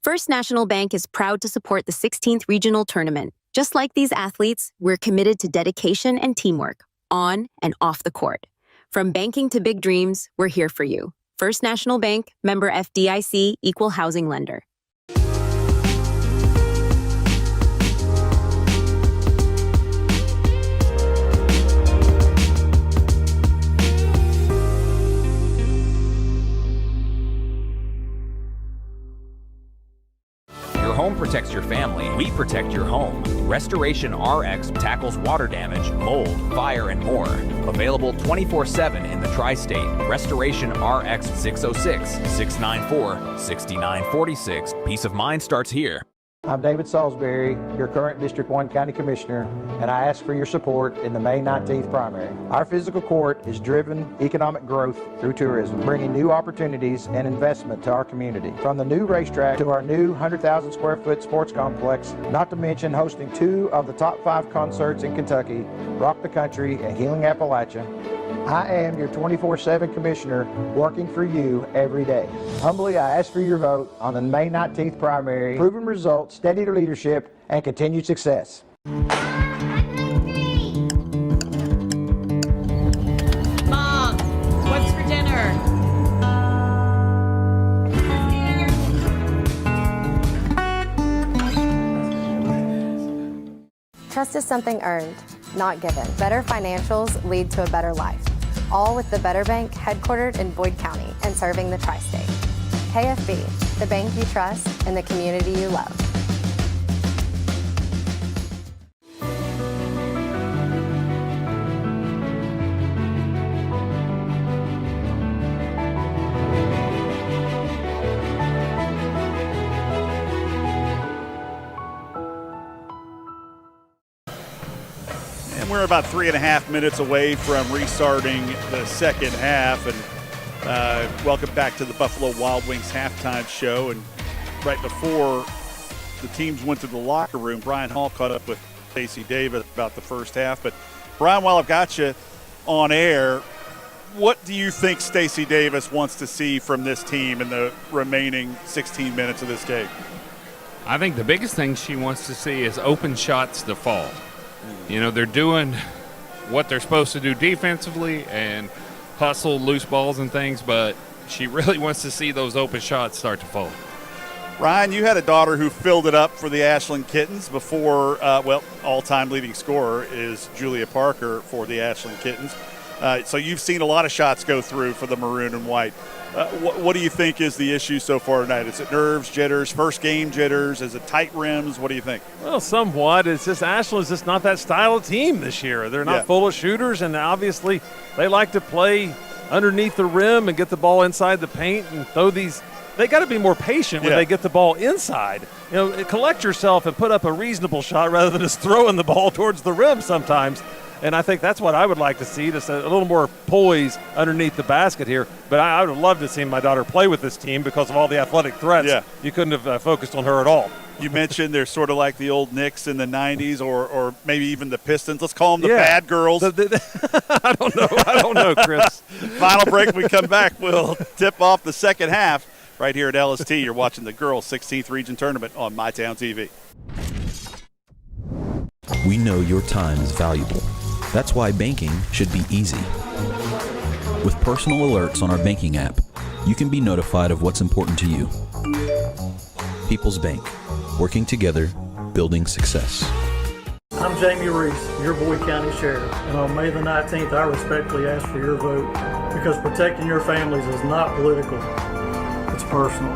First National Bank is proud to support the 16th Regional Tournament. Just like these athletes, we're committed to dedication and teamwork, on and off the court. From banking to big dreams, we're here for you. First National Bank, member FDIC, equal housing lender. Home protects your family, we protect your home. Restoration RX tackles water damage, mold, fire, and more. Available 24/7 in the tri-state. Restoration RX 606-694-6946. Peace of mind starts here. I'm David Salisbury, your current District 1 County Commissioner, and I ask for your support in the May 19th primary. Our physical court is driven economic growth through tourism, bringing new opportunities and investment to our community. From the new racetrack to our new 100,000 square foot sports complex, not to mention hosting 2 of the top 5 concerts in Kentucky, Rock the Country and Healing Appalachia. I am your 24/7 Commissioner working for you every day. Humbly, I ask for your vote on the May 19th primary. Proven results, steady leadership, and continued success. Mom, what's for dinner? Trust is something earned, not given. Better financials lead to a better life. All with the Better Bank, headquartered in Boyd County and serving the tri-state. KFB, the bank you trust and the community you love. We're about 3.5 minutes away from restarting the second half, and welcome back to the Buffalo Wild Wings halftime show. And right before the teams went to the locker room, Brian Hall caught up with Stacey Davis about the first half. But Brian, while I've got you on air, what do you think Stacey Davis wants to see from this team in the remaining 16 minutes of this game? I think the biggest thing she wants to see is open shots to fall. You know, they're doing what they're supposed to do defensively and hustle loose balls and things, but she really wants to see those open shots start to fall. Ryan, you had a daughter who filled it up for the Ashland Kittens before, all-time leading scorer is Julia Parker for the Ashland Kittens. So you've seen a lot of shots go through for the maroon and white. What do you think is the issue so far tonight? Is it nerves, jitters, first game jitters? Is it tight rims? What do you think? Well, somewhat. It's just Ashland's just not that style of team this year. They're not full of shooters, and obviously they like to play underneath the rim and get the ball inside the paint and throw these. They got to be more patient when they get the ball inside. You know, collect yourself and put up a reasonable shot rather than just throwing the ball towards the rim sometimes. And I think that's what I would like to see, just a little more poise underneath the basket here. But I would have loved to see my daughter play with this team because of all the athletic threats. Yeah. You couldn't have focused on her at all. You mentioned they're sort of like the old Knicks in the 90s or maybe even the Pistons. Let's call them the bad girls. I don't know, Chris. Final break. When we come back, we'll tip off the second half right here at LST. You're watching the Girls 16th Region Tournament on MyTown TV. We know your time is valuable. That's why banking should be easy. With personal alerts on our banking app, you can be notified of what's important to you. People's Bank, working together, building success. I'm Jamie Reese, your Boyd County Sheriff, and on May the 19th, I respectfully ask for your vote because protecting your families is not political, it's personal.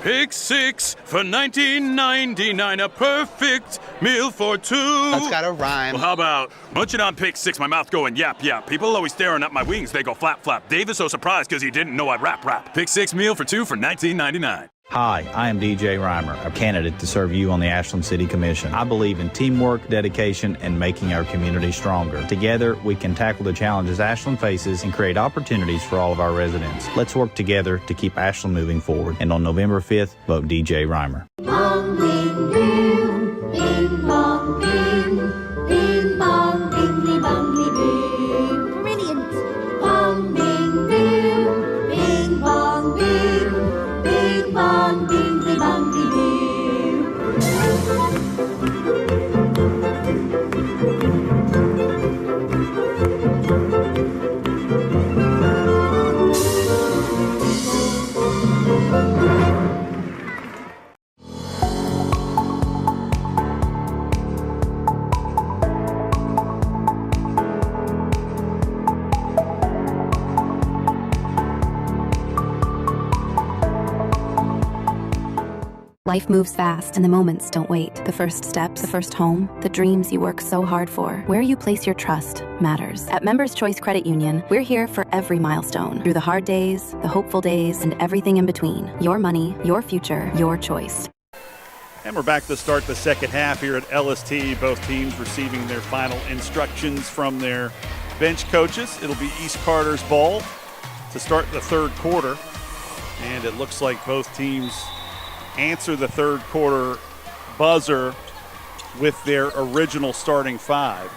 Pick six for $19.99, a perfect meal for two. That's got a rhyme. Well, how about munching on pick six, my mouth going yap, yap. People always staring at my wings, they go flap, flap. Dave is so surprised because he didn't know I'd rap. Pick six meal for two for $19.99. Hi, I am DJ Reimer, a candidate to serve you on the Ashland City Commission. I believe in teamwork, dedication, and making our community stronger. Together, we can tackle the challenges Ashland faces and create opportunities for all of our residents. Let's work together to keep Ashland moving forward. And on November 5th, vote DJ Reimer. Bong, bing, boom, bing, bong, bing, bing, bong, bingly, bongly, bing. Brilliant. Bong, bing, boom, bing, bong, bing. Bing bong, bingly bongly bing. Life moves fast and the moments don't wait. The first steps, the first home, the dreams you work so hard for. Where you place your trust matters. At Members Choice Credit Union, we're here for every milestone. Through the hard days, the hopeful days, and everything in between. Your money, your future, your choice. And we're back to start the second half here at LST. Both teams receiving their final instructions from their bench coaches. It'll be East Carter's ball to start the third quarter. And it looks like both teams answer the third quarter buzzer with their original starting five.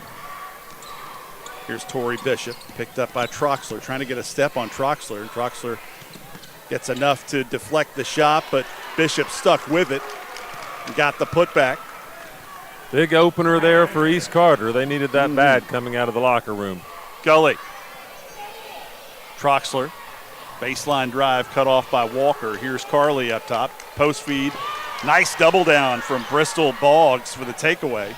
Here's Tori Bishop, picked up by Troxler, trying to get a step on Troxler, and Troxler gets enough to deflect the shot, but Bishop stuck with it and got the putback. Big opener there for East Carter. They needed that bad coming out of the locker room. Gully. Troxler. Baseline drive cut off by Walker. Here's Carly up top. Post feed. Nice double down from Bristol Boggs for the takeaway.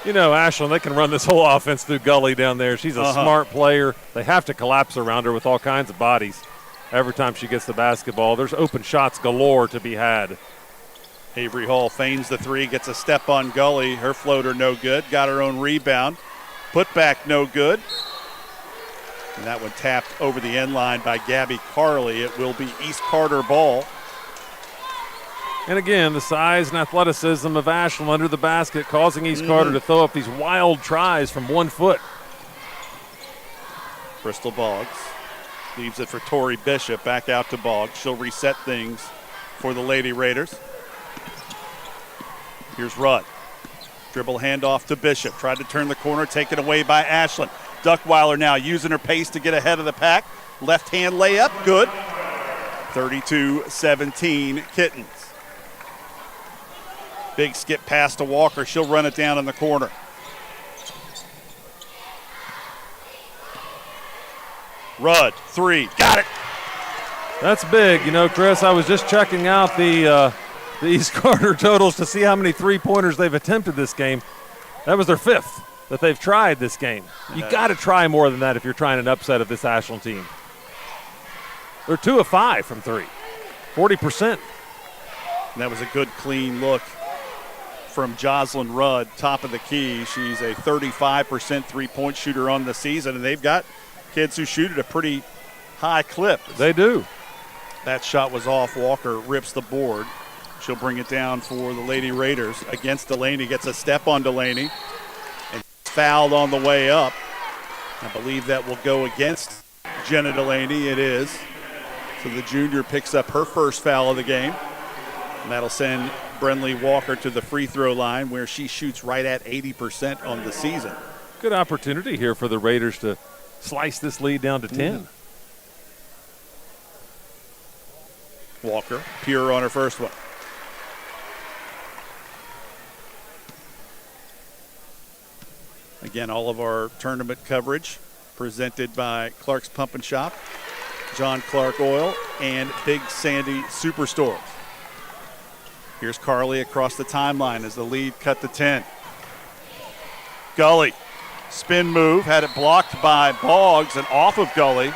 You know, Ashland, they can run this whole offense through Gully down there. She's a smart player. They have to collapse around her with all kinds of bodies every time she gets the basketball. There's open shots galore to be had. Avery Hall feigns the three, gets a step on Gully. Her floater no good. Got her own rebound. Put back no good. And that one tapped over the end line by Gabby Carly. It will be East Carter ball. And again, the size and athleticism of Ashland under the basket causing East Carter to throw up these wild tries from 1 foot. Bristol Boggs leaves it for Tori Bishop. Back out to Boggs. She'll reset things for the Lady Raiders. Here's Rudd. Dribble handoff to Bishop. Tried to turn the corner, taken away by Ashland. Duckweiler now using her pace to get ahead of the pack. Left hand layup, good. 32-17 Kittens. Big skip pass to Walker. She'll run it down in the corner. Rudd, three, got it. That's big. You know, Chris, I was just checking out the East Carter totals to see how many three-pointers they've attempted this game. That was their fifth that they've tried this game. You got to try more than that if you're trying an upset of this Ashland team. They're 2 of 5 from three, 40%. And that was a good, clean look from Jocelyn Rudd, top of the key. She's a 35% three-point shooter on the season, and they've got kids who shoot at a pretty high clip. They do. That shot was off. Walker rips the board. She'll bring it down for the Lady Raiders against Delaney. Gets a step on Delaney. And fouled on the way up. I believe that will go against Jenna Delaney. It is. So the junior picks up her first foul of the game. And that'll send Brenly Walker to the free throw line where she shoots right at 80% on the season. Good opportunity here for the Raiders to slice this lead down to 10. Walker, pure on her first one. Again, all of our tournament coverage presented by Clark's Pump and Shop, John Clark Oil, and Big Sandy Superstore. Here's Carly across the timeline as the lead cut to 10. Gully, spin move, had it blocked by Boggs and off of Gully.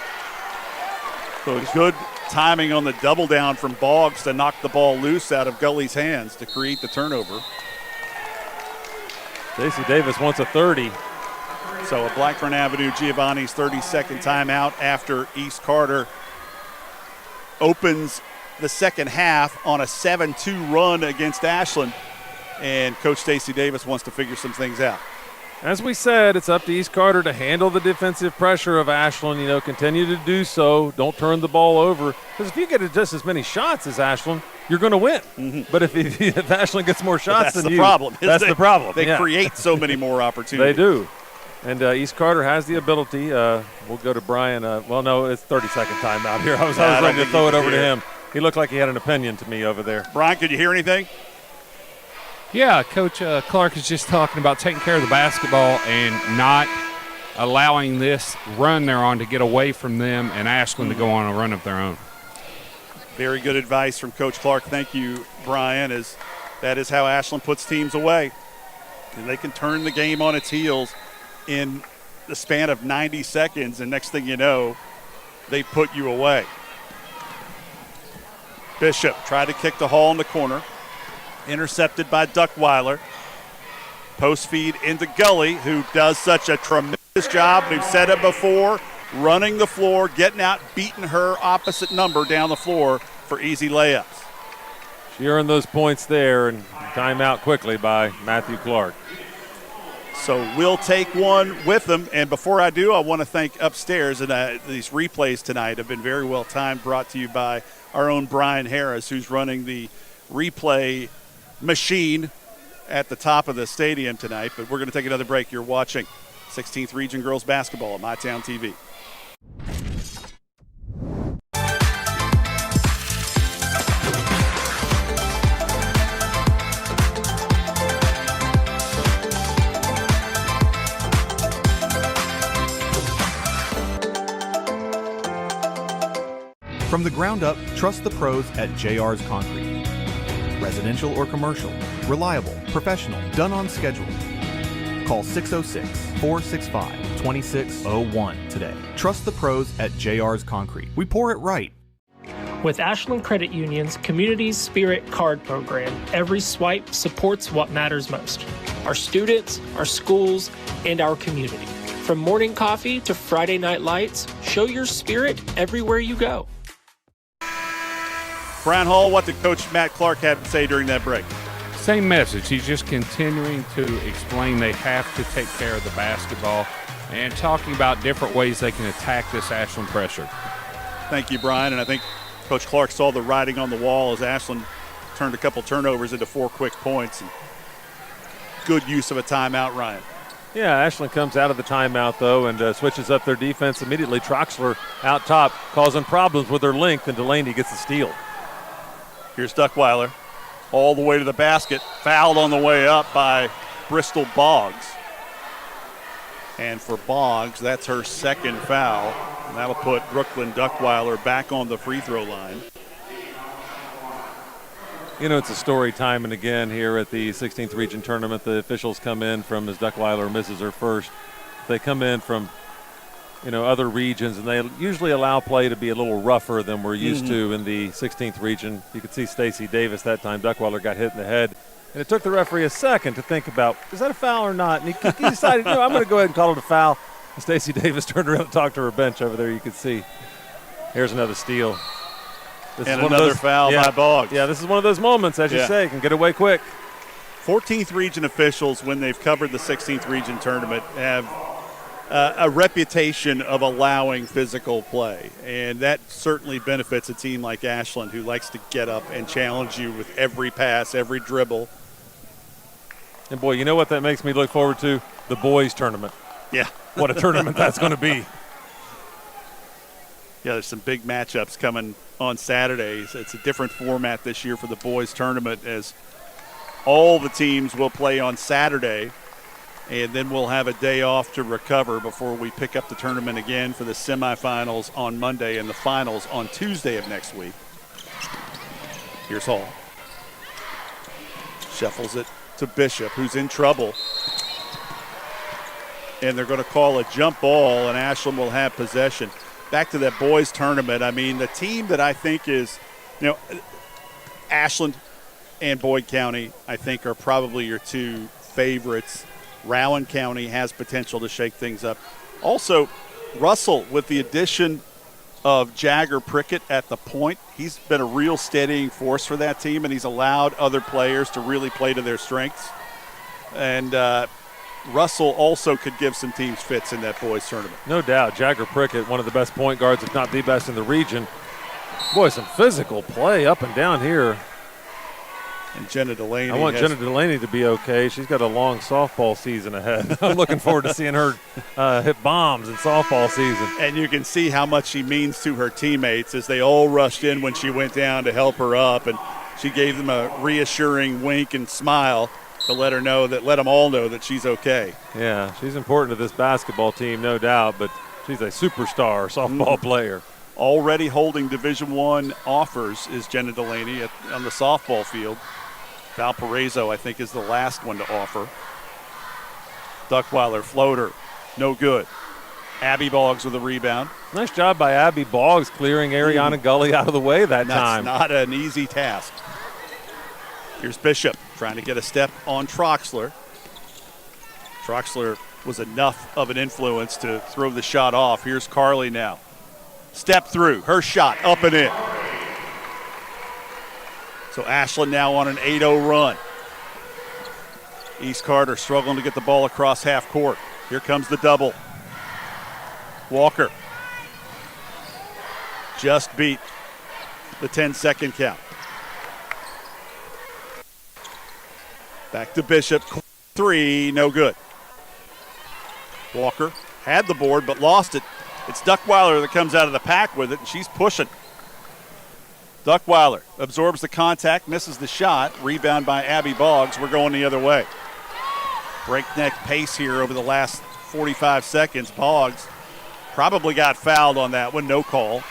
So a good timing on the double down from Boggs to knock the ball loose out of Gully's hands to create the turnover. Stacey Davis wants a 30. So a Blackburn Avenue Giovanni's 30-second timeout after East Carter opens the second half on a 7-2 run against Ashland. And Coach Stacey Davis wants to figure some things out. As we said, it's up to East Carter to handle the defensive pressure of Ashland. Continue to do so. Don't turn the ball over. Because if you get just as many shots as Ashland, you're going to win. Mm-hmm. But if Ashland gets more shots than the you, problem. That's the problem. They create so many more opportunities. They do. And East Carter has the ability. We'll go to Brian. Well, no, it's 30-second timeout here. I was ready to throw it over to him. He looked like he had an opinion to me over there. Brian, could you hear anything? Yeah, Coach Clark is just talking about taking care of the basketball and not allowing this run they're on to get away from them and Ashland to go on a run of their own. Very good advice from Coach Clark. Thank you, Brian, as that is how Ashland puts teams away. And they can turn the game on its heels in the span of 90 seconds, and next thing you know, they put you away. Bishop tried to kick the Hall in the corner. Intercepted by Duckweiler. Post feed into Gully, who does such a tremendous job. We've said it before, running the floor, getting out, beating her opposite number down the floor for easy layups. She earned those points there, and timeout quickly by Matthew Clark. So we'll take one with them. And before I do, I want to thank Upstairs. And these replays tonight have been very well timed, brought to you by our own Brian Harris, who's running the replay machine at the top of the stadium tonight. But we're going to take another break. You're watching 16th Region Girls Basketball on MyTown TV. From the ground up, trust the pros at JR's Concrete. Residential or commercial, reliable, professional, done on schedule. Call 606-465-2601 today. Trust the pros at JR's Concrete. We pour it right. With Ashland Credit Union's Community Spirit Card Program, every swipe supports what matters most: our students, our schools, and our community. From morning coffee to Friday night lights, show your spirit everywhere you go. Brian Hall, what did Coach Matt Clark have to say during that break? Same message. He's just continuing to explain they have to take care of the basketball and talking about different ways they can attack this Ashland pressure. Thank you, Brian. And I think Coach Clark saw the writing on the wall as Ashland turned a couple turnovers into 4 quick points. And good use of a timeout, Ryan. Yeah, Ashland comes out of the timeout, though, and switches up their defense immediately. Troxler out top, causing problems with their length, and Delaney gets the steal. Here's Duckweiler all the way to the basket, fouled on the way up by Bristol Boggs. And for Boggs, that's her second foul. And that'll put Brooklyn Duckweiler back on the free throw line. It's a story time and again here at the 16th Region Tournament. The officials come in from, as Duckweiler misses her first, they come in from other regions, and they usually allow play to be a little rougher than we're used to in the 16th region. You could see Stacey Davis that time. Duckweiler got hit in the head, and it took the referee a second to think about, is that a foul or not? And he decided, I'm going to go ahead and call it a foul. And Stacey Davis turned around and talked to her bench over there. You could see. Here's another steal. This and another foul by Boggs. Yeah, this is one of those moments, as you say, can get away quick. 14th region officials, when they've covered the 16th region tournament, have a reputation of allowing physical play, and that certainly benefits a team like Ashland, who likes to get up and challenge you with every pass, every dribble. And boy, you know what that makes me look forward to? The boys tournament. Yeah. What a tournament that's going to be. Yeah, there's some big matchups coming on Saturdays. It's a different format this year for the boys tournament, as all the teams will play on Saturday, and then we'll have a day off to recover before we pick up the tournament again for the semifinals on Monday and the finals on Tuesday of next week. Here's Hall. Shuffles it to Bishop, who's in trouble. And they're going to call a jump ball, and Ashland will have possession. back to that boys tournament, I mean, the team that I think is, Ashland and Boyd County, I think, are probably your two favorites. Rowan County has potential to shake things up. Also, Russell, with the addition of Jagger Prickett at the point, he's been a real steadying force for that team, and he's allowed other players to really play to their strengths. And Russell also could give some teams fits in that boys tournament. No doubt. Jagger Prickett, one of the best point guards, if not the best in the region. Boy, some physical play up and down here. And Jenna Delaney. I want Jenna Delaney to be okay. She's got a long softball season ahead. I'm looking forward to seeing her hit bombs in softball season. And you can see how much she means to her teammates as they all rushed in when she went down to help her up. And she gave them a reassuring wink and smile to let them all know that she's okay. Yeah, she's important to this basketball team, no doubt, but she's a superstar softball player. Already holding Division I offers is Jenna Delaney on the softball field. Valparaiso, I think, is the last one to offer. Duckweiler, floater, no good. Abby Boggs with a rebound. Nice job by Abby Boggs clearing Ariana Gully out of the way that time. That's not an easy task. Here's Bishop trying to get a step on Troxler. Troxler was enough of an influence to throw the shot off. Here's Carly now. Step through, her shot up and in. So Ashland now on an 8-0 run. East Carter struggling to get the ball across half court. Here comes the double. Walker just beat the 10-second count. Back to Bishop. 3, no good. Walker had the board but lost it. It's Duckweiler that comes out of the pack with it, and she's pushing. Duckweiler absorbs the contact, misses the shot. Rebound by Abby Boggs. We're going the other way. Breakneck pace here over the last 45 seconds. Boggs probably got fouled on that one, no call.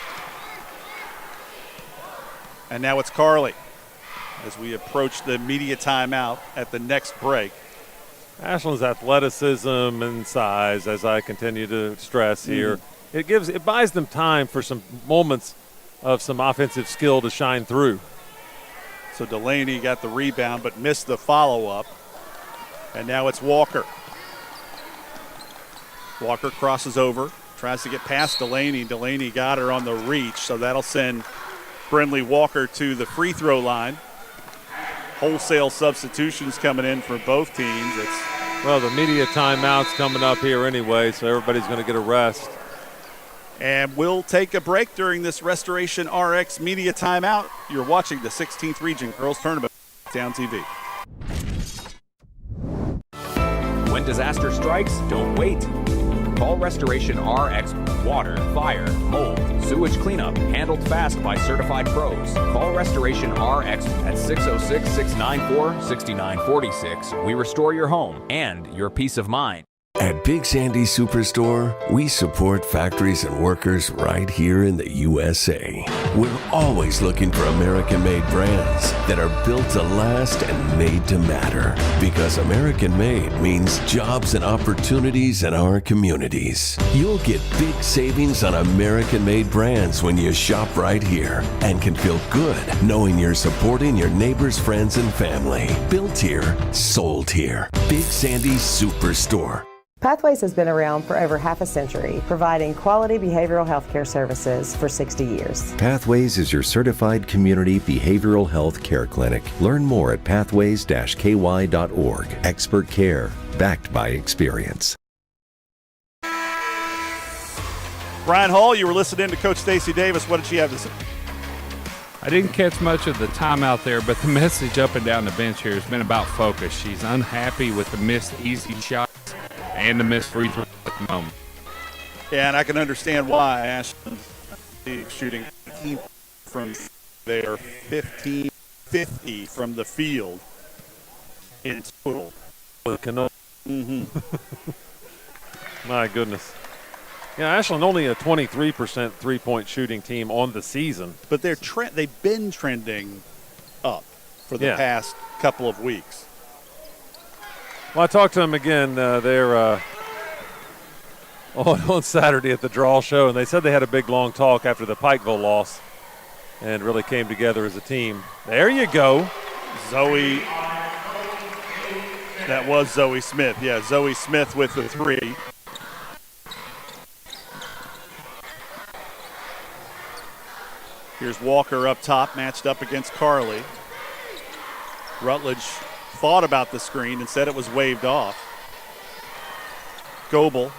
And now it's Carly as we approach the media timeout at the next break. Ashland's athleticism and size, as I continue to stress here, it buys them time for some moments of some offensive skill to shine through. So Delaney got the rebound but missed the follow-up. And now it's Walker. Walker crosses over, tries to get past Delaney. Delaney got her on the reach, so that'll send Brindley Walker to the free throw line. Wholesale substitutions coming in for both teams. Well, the media timeout's coming up here anyway, so everybody's going to get a rest. And we'll take a break during this Restoration RX media timeout. You're watching the 16th Region Girls Tournament on Town TV. When disaster strikes, don't wait. Call Restoration RX. Water, fire, mold, sewage cleanup, handled fast by certified pros. Call Restoration RX at 606-694-6946. We restore your home and your peace of mind. At Big Sandy Superstore, we support factories and workers right here in the USA. We're always looking for American-made brands that are built to last and made to matter. Because American-made means jobs and opportunities in our communities. You'll get big savings on American-made brands when you shop right here and can feel good knowing you're supporting your neighbors, friends, and family. Built here, sold here. Big Sandy Superstore. Pathways has been around for over half a century, providing quality behavioral health care services for 60 years. Pathways is your certified community behavioral health care clinic. Learn more at pathways-ky.org. Expert care, backed by experience. Brian Hall, you were listening to Coach Stacey Davis. What did she have to say? I didn't catch much of the time out there, but the message up and down the bench here has been about focus. She's unhappy with the missed easy shots and the missed free throw at the moment. Yeah, and I can understand why. Ashland shooting from there, 15-50 from the field in total. My goodness. Yeah, Ashland only a 23% three-point shooting team on the season. But they've been trending up for the past couple of weeks. Well, I talked to them again. They're on Saturday at the draw show, and they said they had a big, long talk after the Pikeville loss and really came together as a team. There you go. Zoe. That was Zoe Smith. Yeah, Zoe Smith with the 3. Here's Walker up top, matched up against Carly. Rutledge thought about the screen and said it was waved off. Goebel,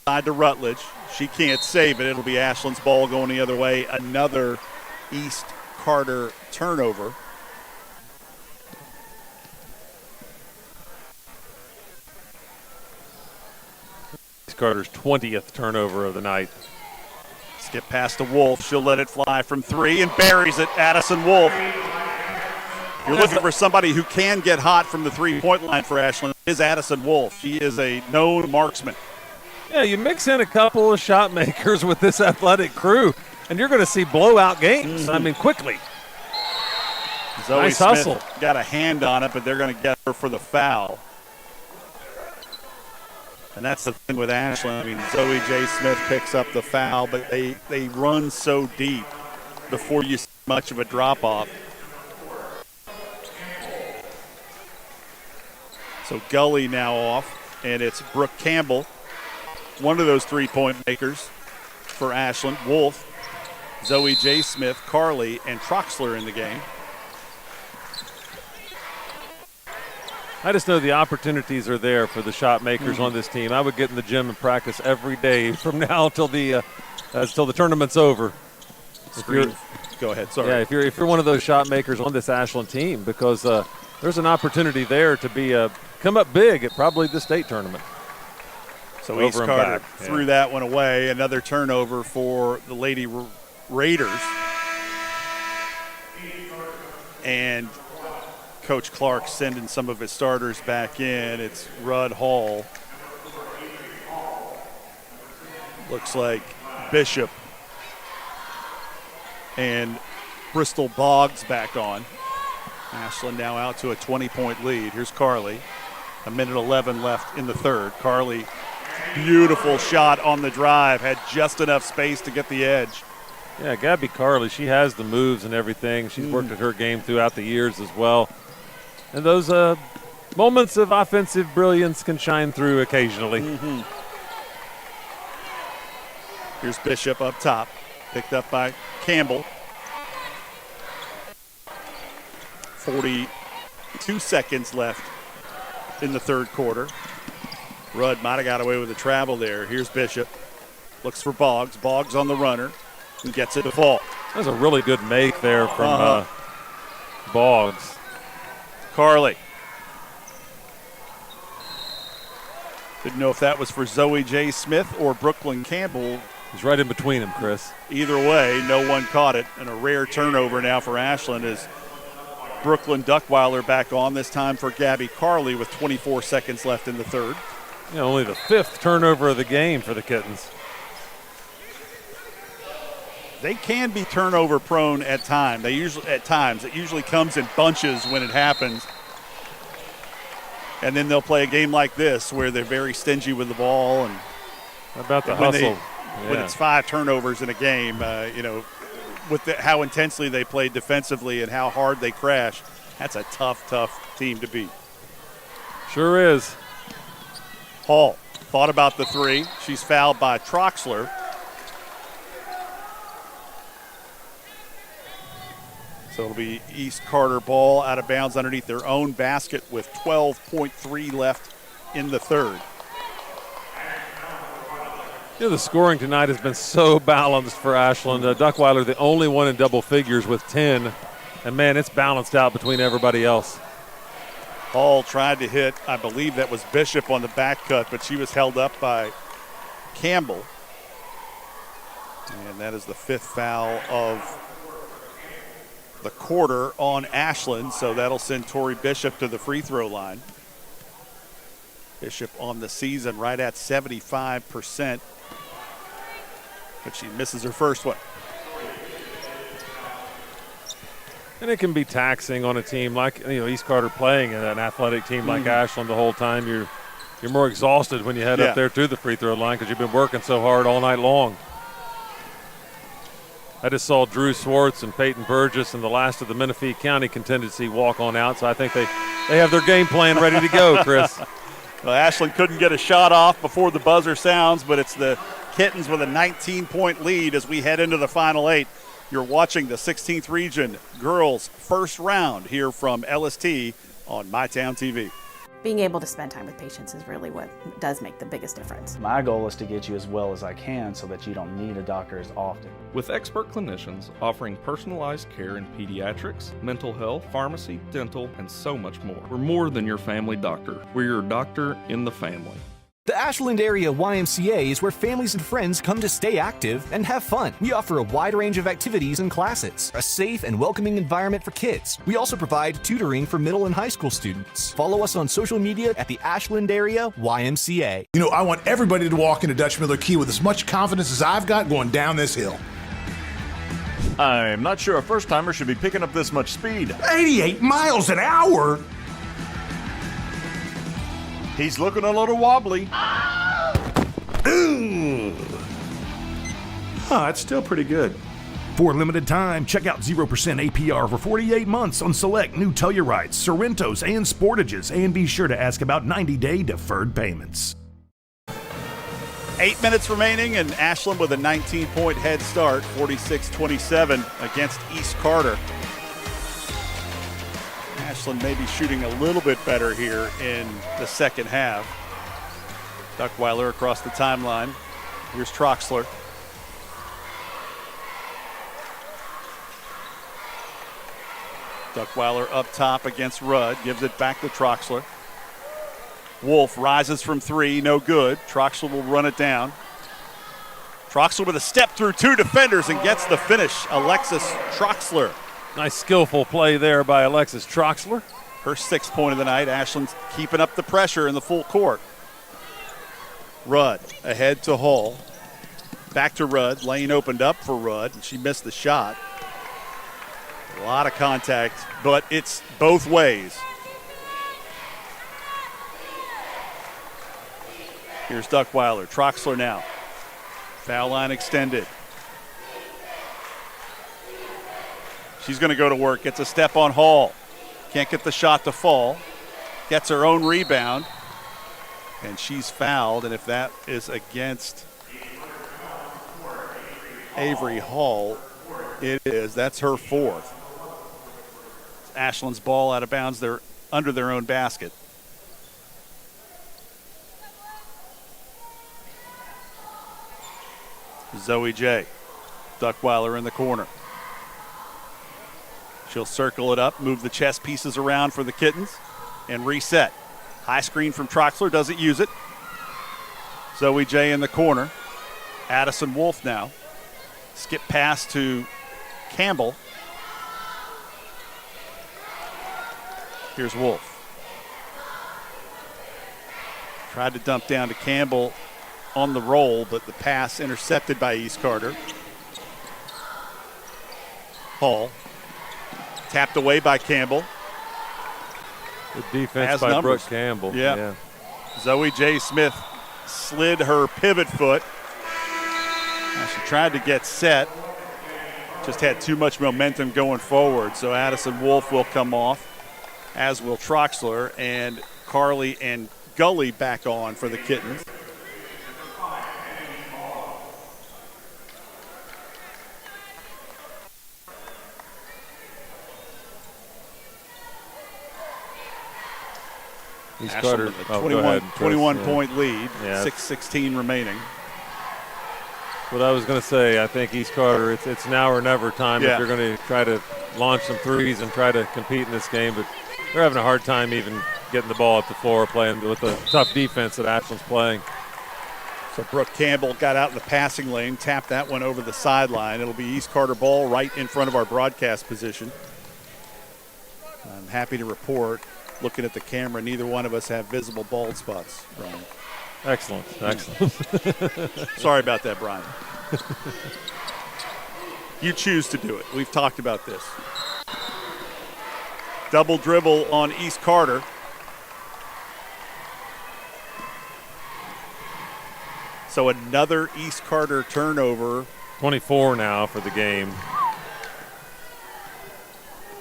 side to Rutledge. She can't save it. It'll be Ashland's ball going the other way. Another East Carter turnover. East Carter's 20th turnover of the night. Skip past to Wolf. She'll let it fly from 3 and buries it. Addison Wolf. You're looking for somebody who can get hot from the 3-point line for Ashland. It is Addison Wolf. She is a known marksman. Yeah, you mix in a couple of shot makers with this athletic crew, and you're going to see blowout games. I mean, quickly. Zoe nice Smith hustle. Got a hand on it, but they're going to get her for the foul. And that's the thing with Ashland. I mean, Zoe J. Smith picks up the foul, but they run so deep before you see much of a drop-off. So Gully now off, and it's Brooke Campbell, one of those 3-point makers for Ashland. Wolf, Zoe J. Smith, Carly, and Troxler in the game. I just know the opportunities are there for the shot makers on this team. I would get in the gym and practice every day from now till the tournament's over. Go ahead. Sorry. Yeah, if you're one of those shot makers on this Ashland team, because there's an opportunity there to be come up big at probably the state tournament. So Over East and Carter back. threw that one away. Another turnover for the Lady Raiders. And Coach Clark sending some of his starters back in. It's Rudd Hall. Looks like Bishop and Bristol Boggs back on. Ashland now out to a 20-point lead. Here's Carly. 1:11 left in the third. Carly, beautiful shot on the drive. Had just enough space to get the edge. Yeah, Gabby Carly, she has the moves and everything. She's worked at her game throughout the years as well. And those moments of offensive brilliance can shine through occasionally. Here's Bishop up top. Picked up by Campbell. 42 seconds left in the third quarter. Rudd might have got away with a travel there. Here's Bishop. Looks for Boggs. Boggs on the runner and gets it to fall. That was a really good make there from Boggs. Carly. Didn't know if that was for Zoe J. Smith or Brooklyn Campbell. He's right in between them, Chris. Either way, no one caught it. And a rare turnover now for Ashland is Brooklyn Duckweiler back on, this time for Gabby Carly with 24 seconds left in the third. Yeah, only the 5th turnover of the game for the Kittens. They can be turnover prone at times. It usually comes in bunches when it happens. And then they'll play a game like this where they're very stingy with the ball. And how about the hustle? When it's 5 turnovers in a game, with how intensely they play defensively and how hard they crash, that's a tough team to beat. Sure is. Hall thought about the 3. She's fouled by Troxler. So it'll be East Carter ball out of bounds underneath their own basket with 12.3 left in the third. You know, the scoring tonight has been so balanced for Ashland. Duckweiler, the only one in double figures with 10. And, man, it's balanced out between everybody else. Hall tried to hit, I believe that was Bishop on the back cut, but she was held up by Campbell. And that is the 5th foul of the quarter on Ashland, so that'll send Tori Bishop to the free throw line. Bishop on the season right at 75%, but she misses her first one. And it can be taxing on a team like East Carter playing in an athletic team like Ashland the whole time. You're You're more exhausted when you head up there to the free throw line because you've been working so hard all night long. I just saw Drew Swartz and Peyton Burgess and the last of the Menifee County contingency walk on out, so I think they have their game plan ready to go, Chris. Well, Ashland couldn't get a shot off before the buzzer sounds, but it's the Kittens with a 19-point lead as we head into the Final 8. You're watching the 16th Region Girls First Round here from LST on MyTown TV. Being able to spend time with patients is really what does make the biggest difference. My goal is to get you as well as I can so that you don't need a doctor as often. With expert clinicians offering personalized care in pediatrics, mental health, pharmacy, dental, and so much more. We're more than your family doctor. We're your doctor in the family. The Ashland area YMCA is where families and friends come to stay active and have fun. We offer a wide range of activities and classes, a safe and welcoming environment for kids. We also provide tutoring for middle and high school students. Follow us on social media at the Ashland area YMCA. You know, I want everybody to walk into Dutch Miller Key with as much confidence as I've got going down this hill. I'm not sure a first-timer should be picking up this much speed. 88 miles an hour? He's looking a little wobbly. It's still pretty good. For a limited time, check out 0% APR for 48 months on select new Tellurides, Sorrentos, and Sportages, and be sure to ask about 90-day deferred payments. 8 minutes remaining, and Ashland with a 19-point head start, 46-27 against East Carter. Ashland maybe shooting a little bit better here in the second half. Duckweiler across the timeline. Here's Troxler. Duckweiler up top against Rudd. Gives it back to Troxler. Wolf rises from three. No good. Troxler will run it down. Troxler with a step through two defenders and gets the finish. Alexis Troxler. Nice skillful play there by Alexis Troxler. Her 6th point of the night. Ashland's keeping up the pressure in the full court. Rudd ahead to Hall. Back to Rudd. Lane opened up for Rudd, and she missed the shot. A lot of contact, but it's both ways. Here's Duckweiler. Troxler now. Foul line extended. She's going to go to work. Gets a step on Hall. Can't get the shot to fall. Gets her own rebound. And she's fouled. And if that is against Avery Hall, it is. That's her 4th. It's Ashland's ball out of bounds. They're under their own basket. Zoe J. Duckweiler in the corner. She'll circle it up, move the chess pieces around for the Kittens, and reset. High screen from Troxler, doesn't use it. Zoe J in the corner. Addison Wolf now. Skip pass to Campbell. Here's Wolf. Tried to dump down to Campbell on the roll, but the pass intercepted by East Carter. Hall. Tapped away by Campbell. Good defense by Brooke Campbell. Yeah. Zoe J. Smith slid her pivot foot. Now she tried to get set. Just had too much momentum going forward. So Addison Wolf will come off, as will Troxler, and Carly and Gully back on for the Kittens. East Carter, 21-point lead, 6:16 remaining. What I was going to say, I think East Carter, it's now or never time if you're going to try to launch some threes and try to compete in this game, but they're having a hard time even getting the ball up the floor, playing with the tough defense that Ashland's playing. So Brooke Campbell got out in the passing lane, tapped that one over the sideline. It'll be East Carter ball right in front of our broadcast position. I'm happy to report, looking at the camera, neither one of us have visible bald spots, Brian. Excellent. Sorry about that, Brian. You choose to do it. We've talked about this. Double dribble on East Carter. So another East Carter turnover. 24 now for the game.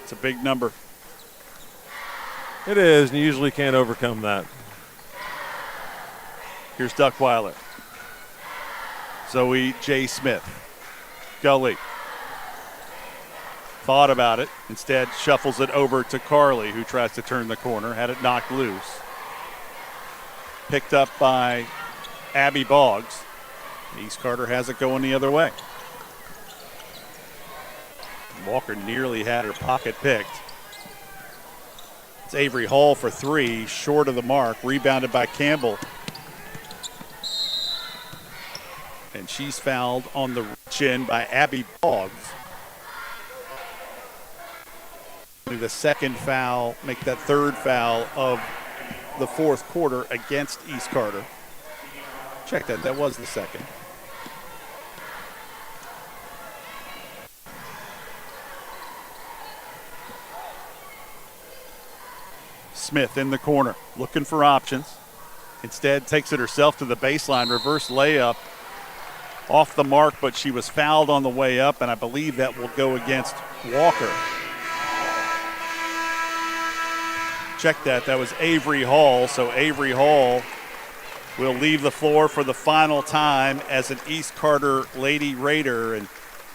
It's a big number. It is, and you usually can't overcome that. Here's Duckweiler. Zoe J. Smith. Gully. Thought about it. Instead, shuffles it over to Carly, who tries to turn the corner. Had it knocked loose. Picked up by Abby Boggs. East Carter has it going the other way. Walker nearly had her pocket picked. It's Avery Hall for three, short of the mark. Rebounded by Campbell. And she's fouled on the chin by Abby Boggs. The second foul, make that third foul of the fourth quarter against East Carter. Check that, that was the second. Smith in the corner, looking for options. Instead, takes it herself to the baseline, reverse layup. Off the mark, but she was fouled on the way up, and I believe that will go against Walker. Check that, that was Avery Hall. So Avery Hall will leave the floor for the final time as an East Carter Lady Raider. And,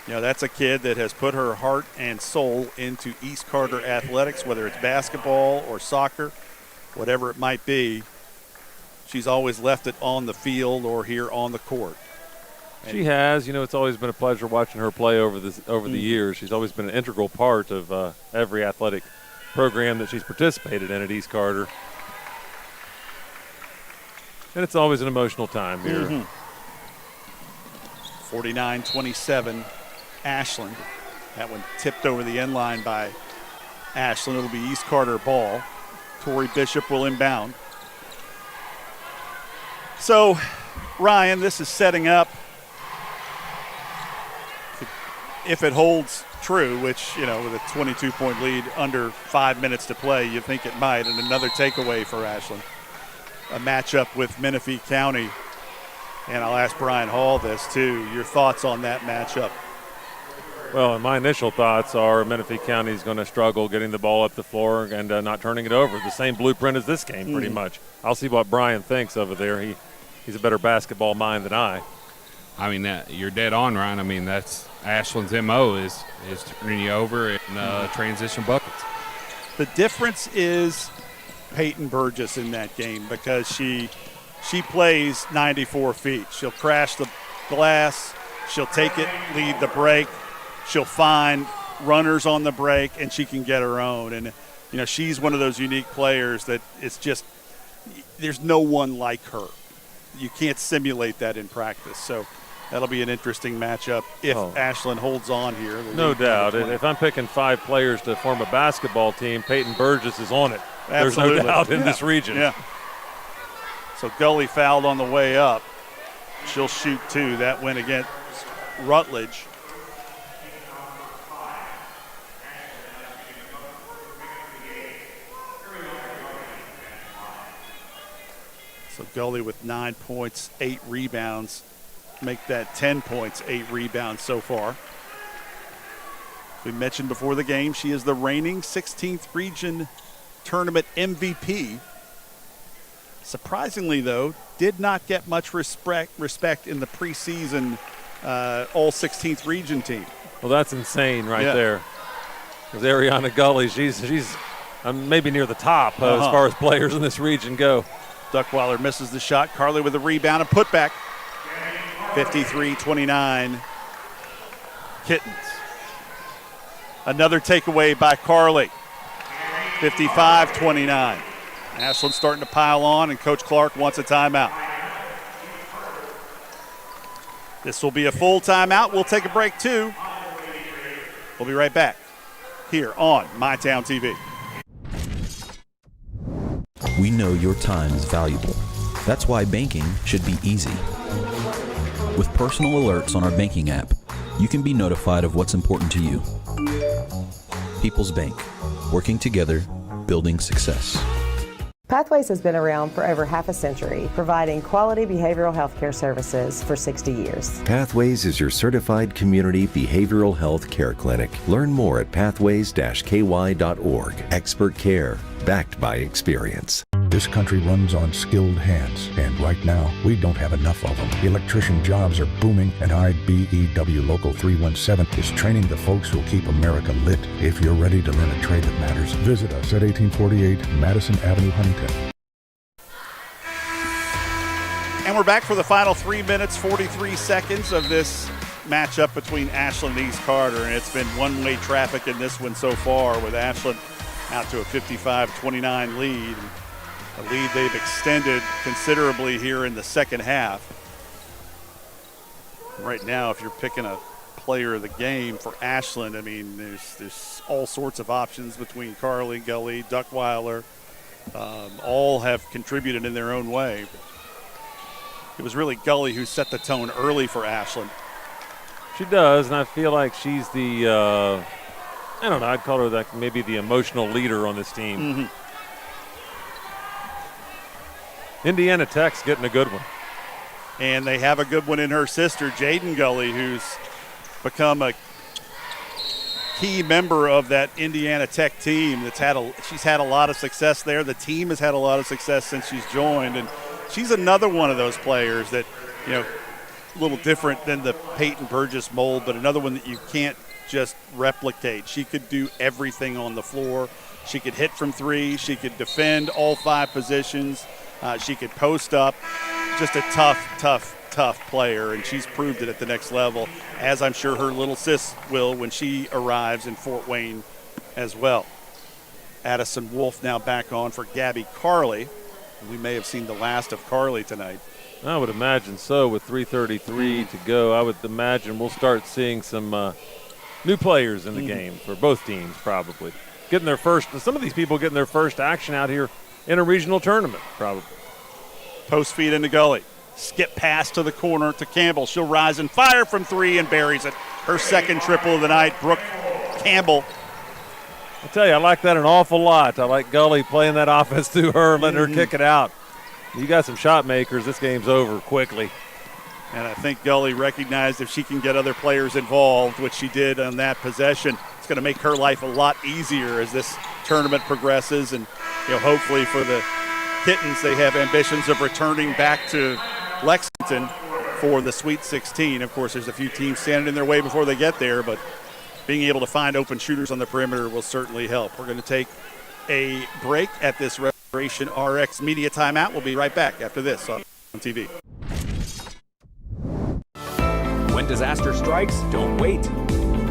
you know, that's a kid that has put her heart and soul into East Carter athletics, whether it's basketball or soccer, whatever it might be. She's always left it on the field or here on the court. She has. You know, it's always been a pleasure watching her play over the years. She's always been an integral part of every athletic program that she's participated in at East Carter. And it's always an emotional time here. 49-27, Ashland. That one tipped over the end line by Ashland. It'll be East Carter ball. Tori Bishop will inbound. So, Ryan, this is setting up, if it holds true, which, you know, with a 22-point lead under 5 minutes to play, you think it might. And another takeaway for Ashland. A matchup with Menifee County. And I'll ask Brian Hall this, too. Your thoughts on that matchup? Well, my initial thoughts are Menifee County is going to struggle getting the ball up the floor and not turning it over. The same blueprint as this game, pretty much. I'll see what Brian thinks over there. He's a better basketball mind than I. I mean, you're dead on, Ryan. I mean, that's Ashland's MO is turning you over in transition buckets. The difference is Peyton Burgess in that game because she plays 94 feet. She'll crash the glass. She'll take it, lead the break. She'll find runners on the break, and she can get her own. And, you know, she's one of those unique players that it's just there's no one like her. You can't simulate that in practice. So that'll be an interesting matchup if Ashland holds on here. No doubt. If I'm picking 5 players to form a basketball team, Peyton Burgess is on it. Absolutely. There's no doubt in this region. Yeah. So Gully fouled on the way up. She'll shoot 2. That went against Rutledge. So Gully with 9 points, 8 rebounds. Make that 10 points, 8 rebounds so far. We mentioned before the game, she is the reigning 16th region tournament MVP. Surprisingly, though, did not get much respect in the preseason all 16th region team. Well, that's insane right there. Because Ariana Gully, she's maybe near the top as far as players in this region go. Duckweiler misses the shot. Carly with a rebound and putback. 53-29. Kittens. Another takeaway by Carly. 55-29. Ashland starting to pile on, and Coach Clark wants a timeout. This will be a full timeout. We'll take a break, too. We'll be right back here on MyTown TV. We know your time is valuable. That's why banking should be easy. With personal alerts on our banking app, you can be notified of what's important to you. People's Bank, working together, building success. Pathways has been around for over half a century, providing quality behavioral health care services for 60 years. Pathways is your certified community behavioral health care clinic. Learn more at pathways-ky.org. Expert care, backed by experience. This country runs on skilled hands, and right now, we don't have enough of them. Electrician jobs are booming, and IBEW Local 317 is training the folks who'll keep America lit. If you're ready to learn a trade that matters, visit us at 1848 Madison Avenue, Huntington. And we're back for the final 3 minutes, 43 seconds of this matchup between Ashland and East Carter, and it's been one-way traffic in this one so far, with Ashland out to a 55-29 lead. A lead they've extended considerably here in the second half. Right now, if you're picking a player of the game for Ashland, I mean, there's all sorts of options between Carly, Gully, Duckweiler. All have contributed in their own way. It was really Gully who set the tone early for Ashland. She does, and I feel like she's the, I don't know, I'd call her like maybe the emotional leader on this team. Mm-hmm. Indiana Tech's getting a good one. And they have a good one in her sister, Jaden Gully, who's become a key member of that Indiana Tech team. She's had a lot of success there. The team has had a lot of success since she's joined, and she's another one of those players that, you know, a little different than the Peyton Burgess mold, but another one that you can't just replicate. She could do everything on the floor. She could hit from three. She could defend all five positions. She could post up. Just a tough player, and she's proved it at the next level, as I'm sure her little sis will when she arrives in Fort Wayne as well. Addison Wolf now back on for Gabby Carley. We may have seen the last of Carley tonight. I would imagine so. With 3:33 to go, I would imagine we'll start seeing some new players in the game for both teams, probably. Getting their first, some of these people getting their first action out here in a regional tournament, probably. Post feed into Gully. Skip pass to the corner to Campbell. She'll rise and fire from three and buries it. Her second triple of the night, Brooke Campbell. I tell you, I like that an awful lot. I like Gully playing that offense through her, letting her kick it out. You got some shot makers, this game's over quickly. And I think Gully recognized if she can get other players involved, which she did on that possession, it's going to make her life a lot easier as this tournament progresses. And, you know, hopefully for the Kittens, they have ambitions of returning back to Lexington for the Sweet 16. Of course, there's a few teams standing in their way before they get there, but being able to find open shooters on the perimeter will certainly help. We're going to take a break at this Restoration RX media timeout. We'll be right back after this on TV. When disaster strikes, don't wait.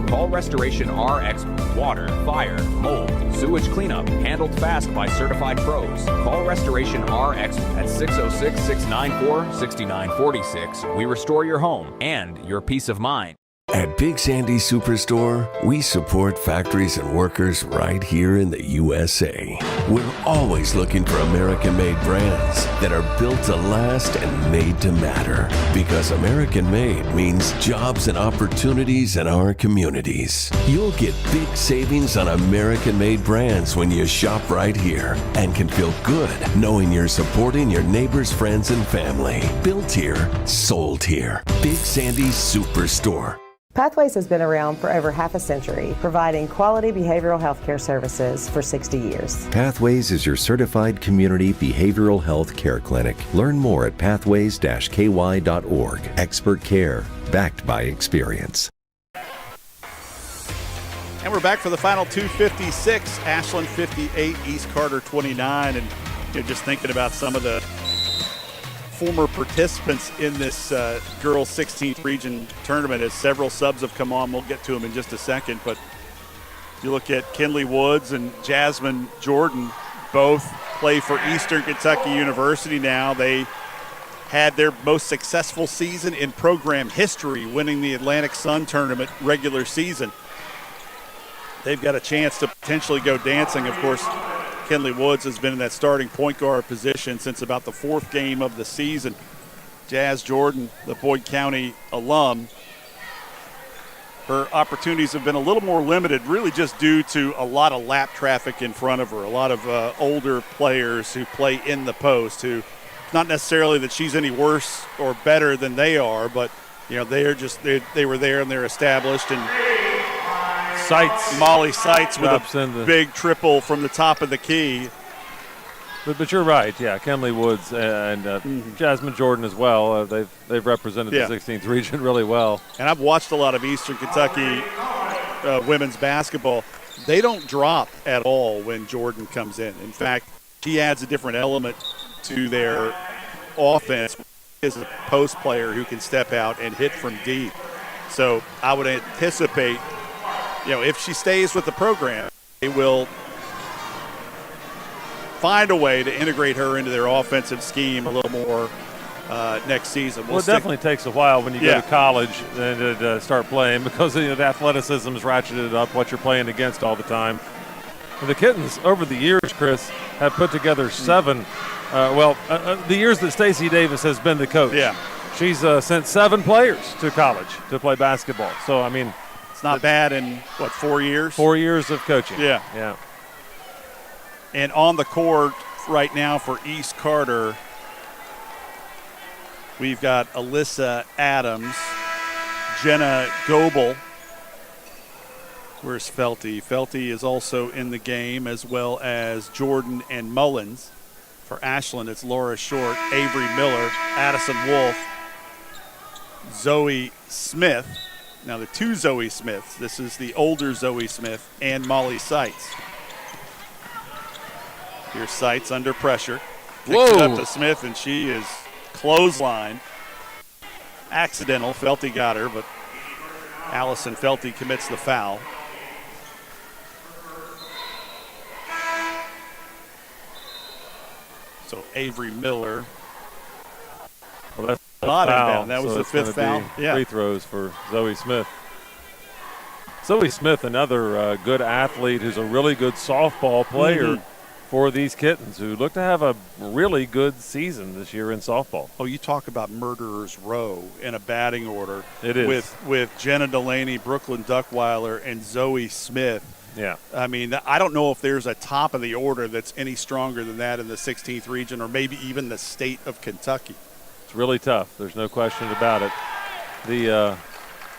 Call Restoration RX. Water, fire, mold, sewage cleanup, handled fast by certified pros. Call Restoration RX at 606-694-6946. We restore your home and your peace of mind. At Big Sandy Superstore, we support factories and workers right here in the USA. We're always looking for American-made brands that are built to last and made to matter. Because American-made means jobs and opportunities in our communities. You'll get big savings on American-made brands when you shop right here and can feel good knowing you're supporting your neighbors, friends, and family. Built here, sold here. Big Sandy Superstore. Pathways has been around for over half a century, providing quality behavioral health care services for 60 years. Pathways is your certified community behavioral health care clinic. Learn more at pathways-ky.org. Expert care, backed by experience. And we're back for the final 2:56. Ashland 58, East Carter 29. And just thinking about some of the former participants in this girls 16th region tournament, as several subs have come on. We'll get to them in just a second, but you look at Kinley Woods and Jasmine Jordan, both play for Eastern Kentucky University now. They had their most successful season in program history, winning the Atlantic Sun Tournament regular season. They've got a chance to potentially go dancing. Of course, Kinley Woods has been in that starting point guard position since about the fourth game of the season. Jazz Jordan, the Boyd County alum, her opportunities have been a little more limited, really just due to a lot of lap traffic in front of her, a lot of older players who play in the post, who not necessarily that she's any worse or better than they are, but they were there and they're established. And Molly Seitz with a big triple from the top of the key. But you're right, yeah. Kenley Woods and Jasmine Jordan as well. They've represented the 16th region really well. And I've watched a lot of Eastern Kentucky women's basketball. They don't drop at all when Jordan comes in. In fact, she adds a different element to their offense as a post player who can step out and hit from deep. So I would anticipate, if she stays with the program, they will find a way to integrate her into their offensive scheme a little more next season. Well, it definitely takes a while when you go to college and to start playing, because the athleticism is ratcheted up, what you're playing against all the time. And the Kittens, over the years, Chris, have put together 7. The years that Stacey Davis has been the coach, she's sent 7 players to college to play basketball. So, I mean, it's not bad in, 4 years? 4 years of coaching. Yeah. And on the court right now for East Carter, we've got Alyssa Adams, Jenna Goebel. Where's Felty? Felty is also in the game, as well as Jordan and Mullins. For Ashland, it's Laura Short, Avery Miller, Addison Wolf, Zoe Smith. Now the 2 Zoe Smiths. This is the older Zoe Smith and Molly Seitz. Here's Seitz under pressure. Kicks it up to Smith, and she is clotheslined. Accidental. Felty got her, but Allison Felty commits the foul. So Avery Miller. Well, that's not foul. Inbound. That was the 5th foul. Free throws for Zoe Smith. Zoe Smith, another good athlete who's a really good softball player for these Kittens, who look to have a really good season this year in softball. Oh, you talk about murderer's row in a batting order. It is. With Jenna Delaney, Brooklyn Duckweiler, and Zoe Smith. Yeah. I mean, I don't know if there's a top of the order that's any stronger than that in the 16th region, or maybe even the state of Kentucky. It's really tough. There's no question about it. The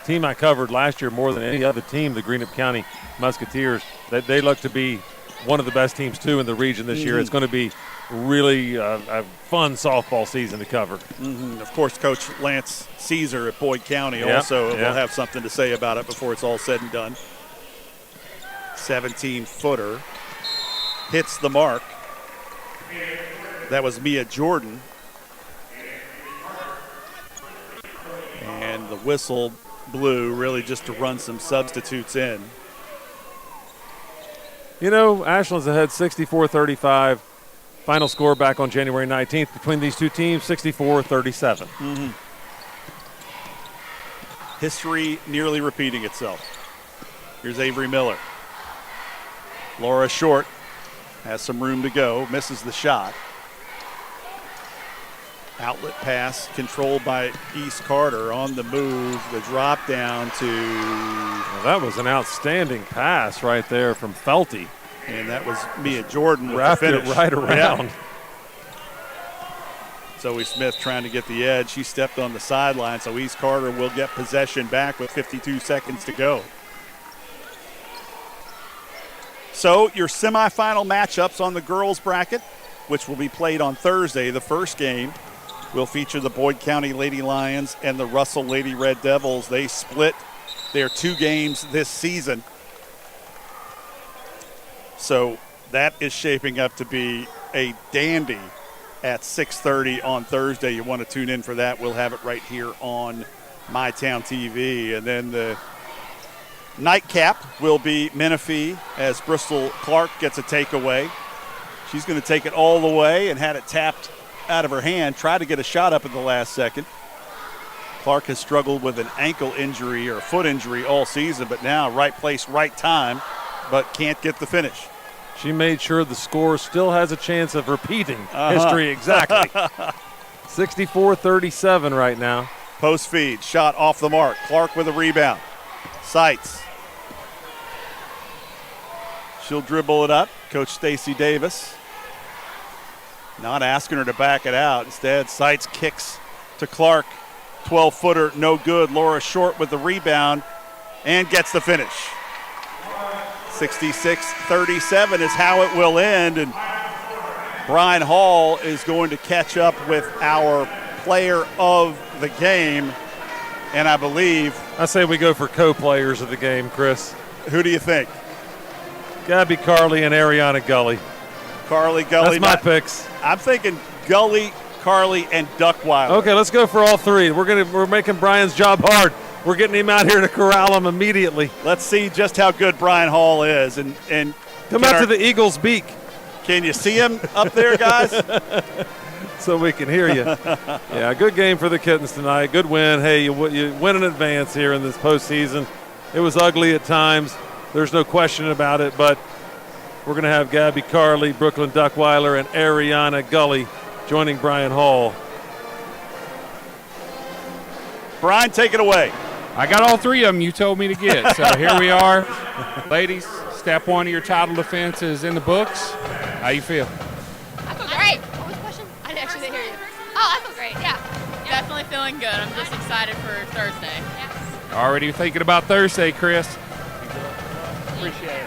team I covered last year more than any other team, the Greenup County Musketeers, they look to be one of the best teams, too, in the region this year. It's going to be really a fun softball season to cover. Of course, Coach Lance Caesar at Boyd County also will have something to say about it before it's all said and done. 17-footer hits the mark. That was Mia Jordan. And the whistle blew really just to run some substitutes in. Ashland's ahead 64-35. Final score back on January 19th between these two teams, 64-37. History nearly repeating itself. Here's Avery Miller. Laura Short has some room to go, misses the shot. Outlet pass controlled by East Carter on the move. The drop down to... Well, that was an outstanding pass right there from Felty. And that was Mia Jordan with wrapped the finish. It right around. Yeah. Zoe Smith trying to get the edge. She stepped on the sideline, so East Carter will get possession back with 52 seconds to go. So your semifinal matchups on the girls bracket, which will be played on Thursday. The first game will feature the Boyd County Lady Lions and the Russell Lady Red Devils. They split their 2 games this season. So that is shaping up to be a dandy at 6:30 on Thursday. You want to tune in for that. We'll have it right here on MyTown TV. And then the nightcap will be Menifee as Bristol Clark gets a takeaway. She's going to take it all the way and had it tapped out of her hand. Tried to get a shot up at the last second. Clark has struggled with an ankle injury or a foot injury all season, but now right place, right time, but can't get the finish. She made sure the score still has a chance of repeating history exactly. 64-37 right now. Post feed, shot off the mark. Clark with a rebound. Seitz. She'll dribble it up. Coach Stacy Davis not asking her to back it out. Instead, Seitz kicks to Clark. 12-footer, no good. Laura Short with the rebound and gets the finish. 66-37 is how it will end, and Brian Hall is going to catch up with our player of the game, and I believe... I say we go for co-players of the game, Chris. Who do you think? Gabby Carly and Ariana Gully. Carly, Gully. That's my picks. I'm thinking Gully, Carly, and Duckweiler. Okay, let's go for all three. We're making Brian's job hard. We're getting him out here to corral him immediately. Let's see just how good Brian Hall is, and come out to the Eagles' beak. Can you see him up there, guys? So we can hear you. Yeah, good game for the Kittens tonight. Good win. Hey, you win in advance here in this postseason. It was ugly at times. There's no question about it, but we're going to have Gabby Carly, Brooklyn Duckweiler, and Ariana Gully joining Brian Hall. Brian, take it away. I got all three of them you told me to get. So here we are. Ladies, step one of your title defense is in the books. How you feel? I feel great. What was the question? I actually didn't hear you. Oh, I feel great, yeah. Definitely feeling good. I'm just excited for Thursday. Yeah. Already thinking about Thursday, Chris. Appreciate it.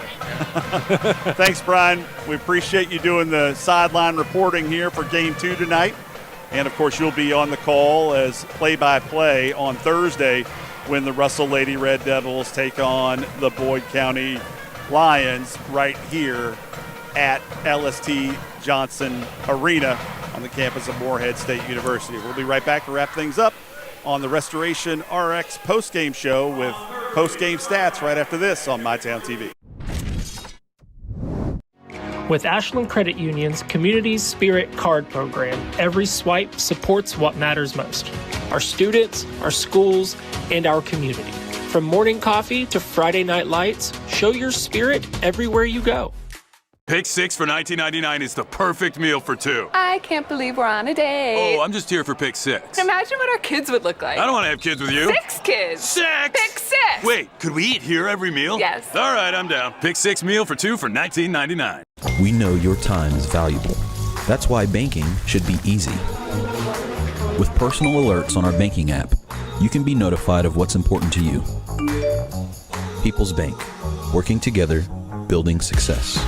Thanks, Brian. We appreciate you doing the sideline reporting here for Game 2 tonight. And, of course, you'll be on the call as play-by-play on Thursday when the Russell Lady Red Devils take on the Boyd County Lions right here at LST Johnson Arena on the campus of Morehead State University. We'll be right back to wrap things up on the Restoration RX postgame show with postgame stats right after this on MyTown TV. With Ashland Credit Union's Community Spirit Card Program, every swipe supports what matters most: our students, our schools, and our community. From morning coffee to Friday night lights, show your spirit everywhere you go. Pick 6 for $19.99 is the perfect meal for two. I can't believe we're on a date. Oh, I'm just here for pick 6. Imagine what our kids would look like. I don't want to have kids with you. 6 kids. 6! Pick 6! Wait, could we eat here every meal? Yes. All right, I'm down. Pick 6 meal for two for $19.99. We know your time is valuable. That's why banking should be easy. With personal alerts on our banking app, you can be notified of what's important to you. People's Bank, working together, building success.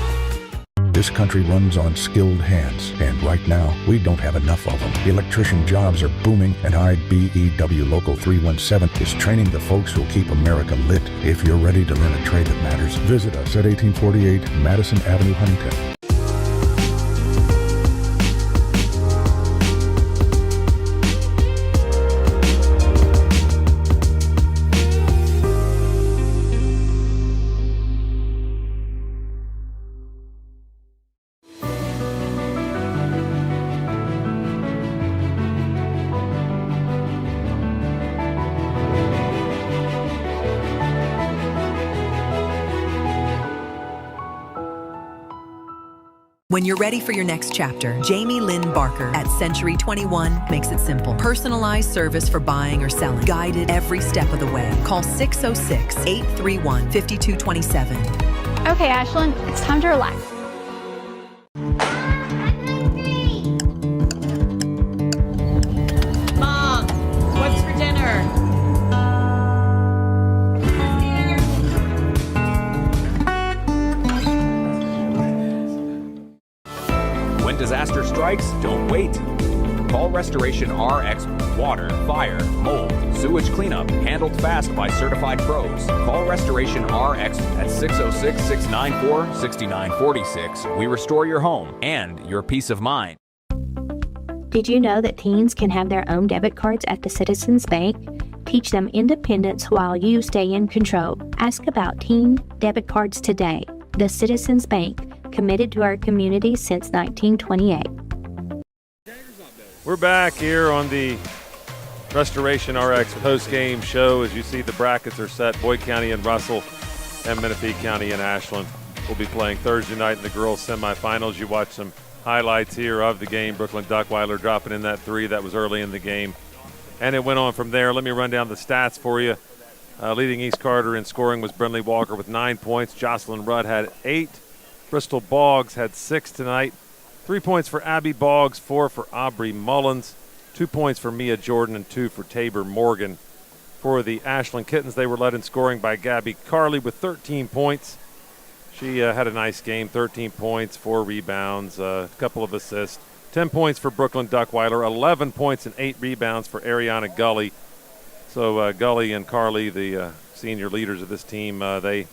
This country runs on skilled hands, and right now, we don't have enough of them. Electrician jobs are booming, and IBEW Local 317 is training the folks who'll keep America lit. If you're ready to learn a trade that matters, visit us at 1848 Madison Avenue, Huntington. When you're ready for your next chapter, Jamie Lynn Barker at Century 21 makes it simple. Personalized service for buying or selling, guided every step of the way. Call 606-831-5227. Okay, Ashland, it's time to relax. Mom, what's for dinner? When disaster strikes, don't wait. Call Restoration RX. Water, fire, mold, sewage cleanup, handled fast by certified pros. Call Restoration RX at 606-694-6946. We restore your home and your peace of mind. Did you know that teens can have their own debit cards at the Citizens Bank? Teach them independence while you stay in control. Ask about teen debit cards today. The Citizens Bank, committed to our community since 1928. We're back here on the Restoration RX post-game show. As you see, the brackets are set. Boyd County and Russell and Menifee County and Ashland will be playing Thursday night in the girls' semifinals. You watch some highlights here of the game. Brooklyn Duckweiler dropping in that three. That was early in the game. And it went on from there. Let me run down the stats for you. Leading East Carter in scoring was Brinley Walker with 9 points. Jocelyn Rudd had 8. Bristol Boggs had 6 tonight. 3 points for Abby Boggs, 4 for Aubrey Mullins, 2 points for Mia Jordan, and 2 for Tabor Morgan. For the Ashland Kittens, they were led in scoring by Gabby Carley with 13 points. She had a nice game, 13 points, 4 rebounds, a couple of assists. 10 points for Brooklyn Duckweiler, 11 points and 8 rebounds for Ariana Gully. So Gully and Carley, the senior leaders of this team, they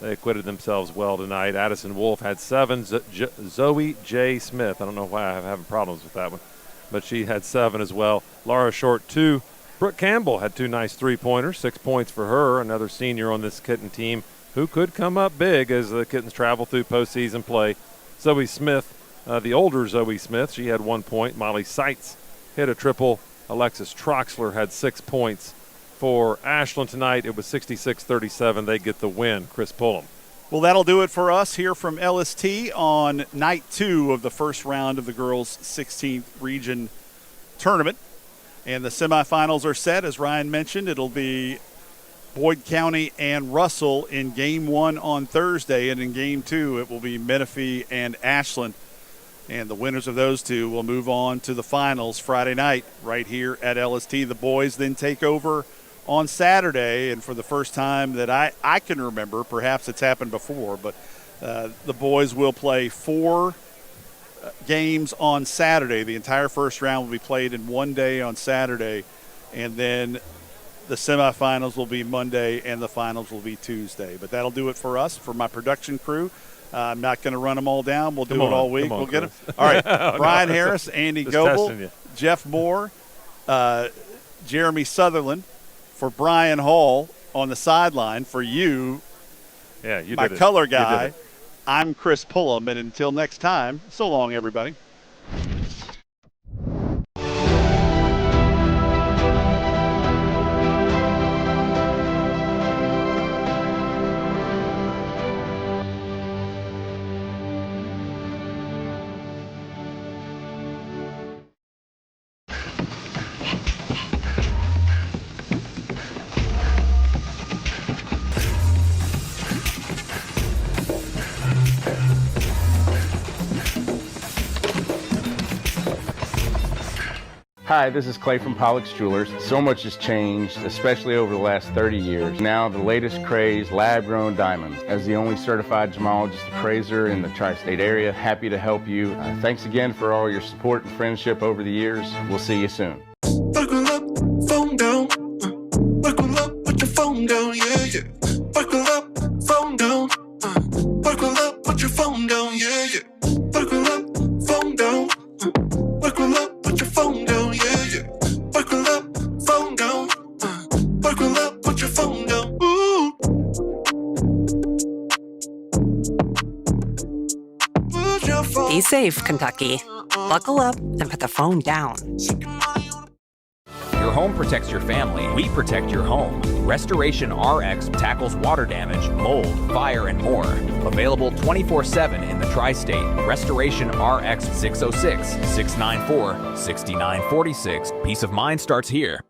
acquitted themselves well tonight. Addison Wolf had 7. Zoe J. Smith, I don't know why I'm having problems with that one, but she had 7 as well. Laura Short, 2. Brooke Campbell had 2 nice three-pointers, 6 points for her, another senior on this Kitten team who could come up big as the Kittens travel through postseason play. Zoe Smith, the older Zoe Smith, she had 1 point. Molly Seitz hit a triple. Alexis Troxler had 6 points. For Ashland tonight, it was 66-37. They get the win. Chris Pullum. Well, that'll do it for us here from LST on night 2 of the first round of the girls' 16th region tournament. And the semifinals are set. As Ryan mentioned, it'll be Boyd County and Russell in Game 1 on Thursday. And in Game 2, it will be Menifee and Ashland. And the winners of those two will move on to the finals Friday night right here at LST. The boys then take over on Saturday. And for the first time that I can remember, perhaps it's happened before, but the boys will play 4 games on Saturday. The entire first round will be played in one day on Saturday, and then the semifinals will be Monday and the finals will be Tuesday. But that'll do it for us, for my production crew. I'm not going to run them all down. We'll do it all week. We'll get them. All right. Brian Harris, Andy Goebel, Jeff Moore, Jeremy Sutherland, for Brian Hall on the sideline. For you, my color guy, I'm Chris Pullum, and until next time, so long, everybody. Hi, this is Clay from Pollock's Jewelers. So much has changed, especially over the last 30 years. Now the latest craze, lab-grown diamonds. As the only certified gemologist appraiser in the tri-state area, happy to help you. Thanks again for all your support and friendship over the years. We'll see you soon. Buckle up, phone down. Buckle up, put your phone down, yeah, yeah. Buckle up, phone down. Buckle up, put your phone down, yeah, yeah. Buckle up, phone down. Buckle up, put your phone down, yeah, yeah. Buckle up, phone down. Buckle up, put your phone down. Ooh. Put your phone. Be safe, Kentucky. Buckle up and put the phone down. Your home protects your family. We protect your home. Restoration RX tackles water damage, mold, fire, and more. Available 24/7 in the tri-state. Restoration RX 606-694-6946. Peace of mind starts here.